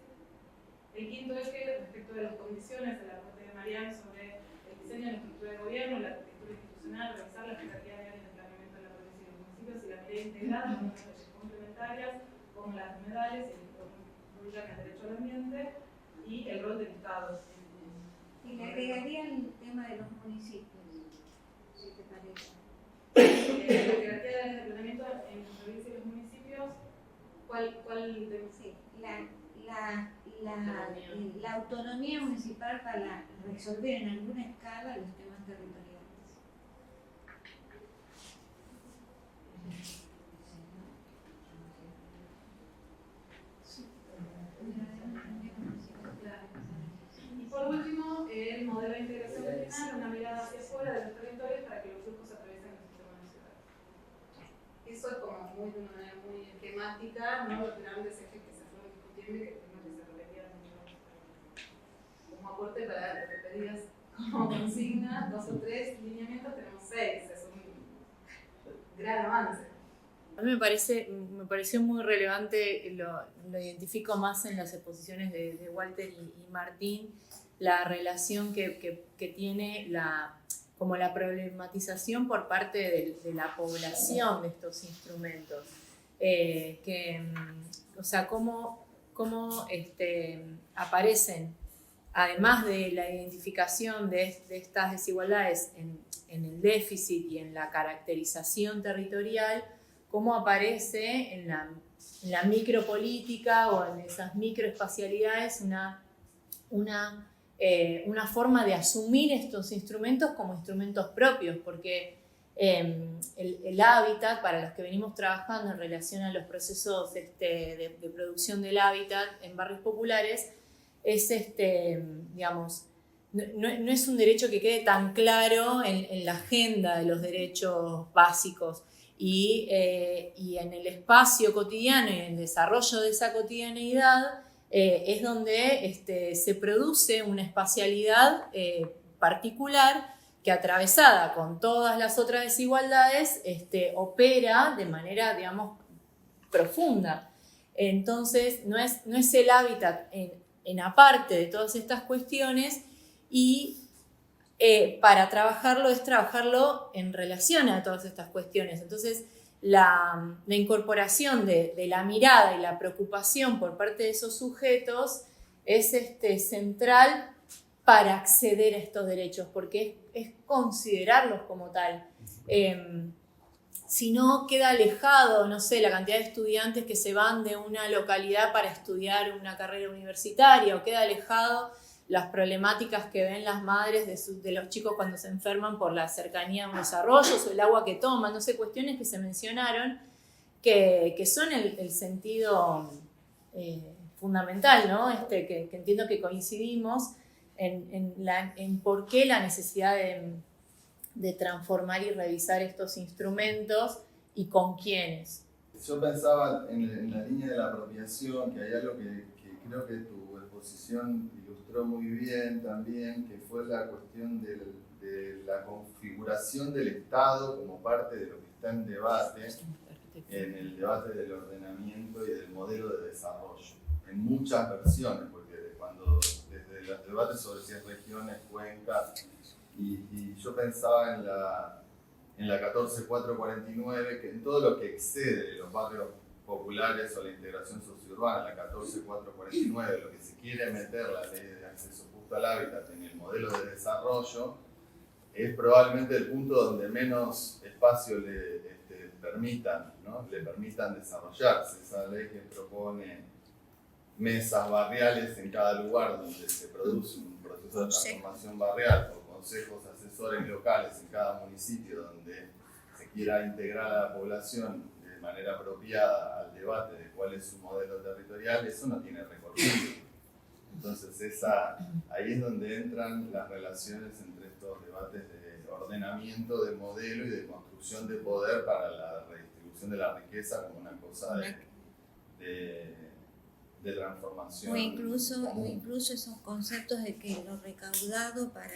El quinto eje, respecto de las condiciones del aporte de Mariano sobre el diseño de la estructura de gobierno, la arquitectura institucional, revisar la jerarquía de áreas de planeamiento de la provincia y los municipios y la mirada integrada con las leyes complementarias, como las humedales y el derecho al ambiente y el rol del Estado. Y le agregaría el tema de los municipios, si te parece. La jerarquía de áreas de planeamiento en la provincia y los municipios, ¿cuál de? Sí, la autonomía municipal para resolver en alguna escala los temas territoriales. Y por último, el modelo de integración regional, una mirada hacia afuera de los territorios para que los flujos atraviesen el sistema de ciudades. Eso es como de una manera muy temática, ¿no? Los grandes ejes que se fueron discutiendo y que tenemos que se repetían como aporte para lo que pedías como consigna, 2 o 3 lineamientos, tenemos 6, es un gran avance. A mí me pareció muy relevante, lo identifico más en las exposiciones de Walter y Martín, la relación que tiene como la problematización por parte de la población de estos instrumentos. O sea, cómo aparecen, además de la identificación de estas desigualdades en el déficit y en la caracterización territorial, cómo aparece en la micropolítica o en esas microespacialidades una forma de asumir estos instrumentos como instrumentos propios, porque el hábitat, para los que venimos trabajando en relación a los procesos de producción del hábitat en barrios populares, es, digamos, no es un derecho que quede tan claro en la agenda de los derechos básicos. Y en el espacio cotidiano y en el desarrollo de esa cotidianeidad es donde se produce una espacialidad particular que, atravesada con todas las otras desigualdades, opera de manera, digamos, profunda. Entonces, no es el hábitat en aparte de todas estas cuestiones, y para trabajarlo es trabajarlo en relación a todas estas cuestiones. Entonces, la incorporación de la mirada y la preocupación por parte de esos sujetos es central para acceder a estos derechos, porque es considerarlos como tal. Si no, queda alejado, no sé, la cantidad de estudiantes que se van de una localidad para estudiar una carrera universitaria, o queda alejado las problemáticas que ven las madres de los chicos cuando se enferman por la cercanía de unos arroyos o el agua que toman, no sé, cuestiones que se mencionaron que son el sentido fundamental, ¿no? Que entiendo que coincidimos, en por qué la necesidad de transformar y revisar estos instrumentos y con quiénes. Yo pensaba en la línea de la apropiación, que hay algo que creo que tu exposición ilustró muy bien también, que fue la cuestión de la configuración del Estado como parte de lo que está en debate, en el debate del ordenamiento y del modelo de desarrollo, en muchas versiones, porque desde los debates sobre si es regiones, cuencas, y yo pensaba en la 14449, que en todo lo que excede los barrios populares o la integración sociourbana, la 14449, lo que se quiere meter la ley de acceso justo al hábitat en el modelo de desarrollo, es probablemente el punto donde menos espacio le permitan desarrollarse. Esa ley que propone mesas barriales en cada lugar donde se produce un proceso de transformación barrial, o consejos asesores locales en cada municipio donde se quiera integrar a la población de manera apropiada al debate de cuál es su modelo territorial, eso no tiene recorrido. Entonces ahí es donde entran las relaciones entre estos debates de ordenamiento, de modelo y de construcción de poder para la redistribución de la riqueza como una cosa de transformación. O incluso esos conceptos de que lo recaudado para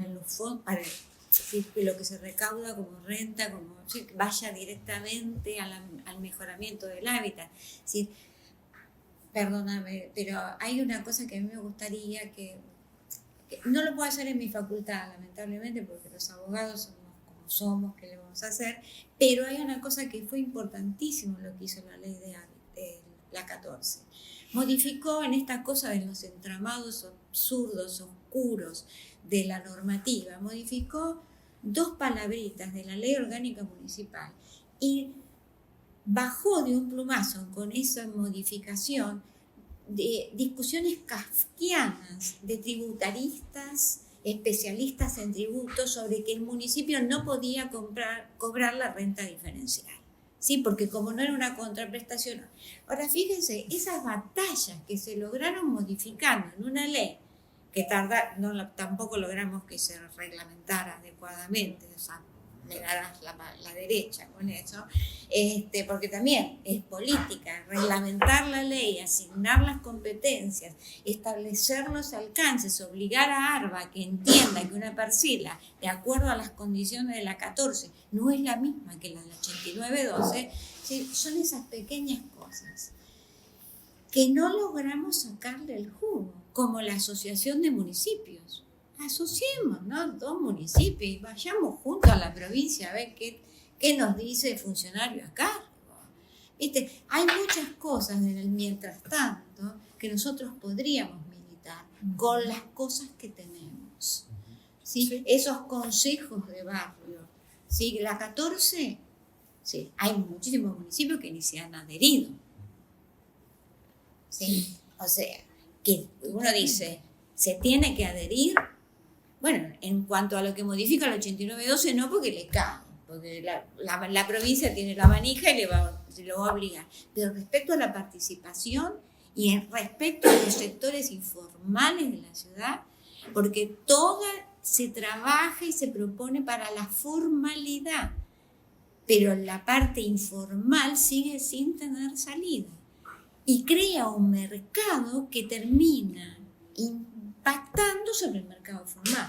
los fondos, para decir, que lo que se recauda como renta, como que vaya directamente al mejoramiento del hábitat. Es decir, perdóname, pero hay una cosa que a mí me gustaría que no lo puedo hacer en mi facultad, lamentablemente, porque los abogados somos como somos, ¿qué le vamos a hacer? Pero hay una cosa que fue importantísimo lo que hizo la ley de la 14. Modificó en esta cosa de los entramados absurdos, oscuros de la normativa, modificó 2 palabritas de la ley orgánica municipal y bajó de un plumazo con esa modificación de discusiones kafkianas de tributaristas, especialistas en tributos, sobre que el municipio no podía cobrar la renta diferencial. Sí, porque como no era una contraprestación. Ahora fíjense, esas batallas que se lograron modificando en una ley que tampoco logramos que se reglamentara adecuadamente, o sea, me darás la derecha con eso, porque también es política, reglamentar la ley, asignar las competencias, establecer los alcances, obligar a ARBA que entienda que una parcela, de acuerdo a las condiciones de la 14, no es la misma que la de la 8912, ¿sí? Son esas pequeñas cosas que no logramos sacarle el jugo, como la asociación de municipios. Asociemos, ¿no? 2 municipios y vayamos juntos a la provincia a ver qué nos dice el funcionario a cargo. ¿Viste? Hay muchas cosas en el mientras tanto que nosotros podríamos militar con las cosas que tenemos. ¿Sí? Sí. Esos consejos de barrio. ¿Sí? La 14, sí, hay muchísimos municipios que ni se han adherido. ¿Sí? O sea, que uno dice, ¿se tiene que adherir? Bueno, en cuanto a lo que modifica el 8912, no, porque le cae, porque la provincia tiene la manija y se lo va a obligar. Pero respecto a la participación y respecto a los sectores informales de la ciudad, porque toda se trabaja y se propone para la formalidad, pero la parte informal sigue sin tener salida y crea un mercado que termina impactando sobre el mercado formal.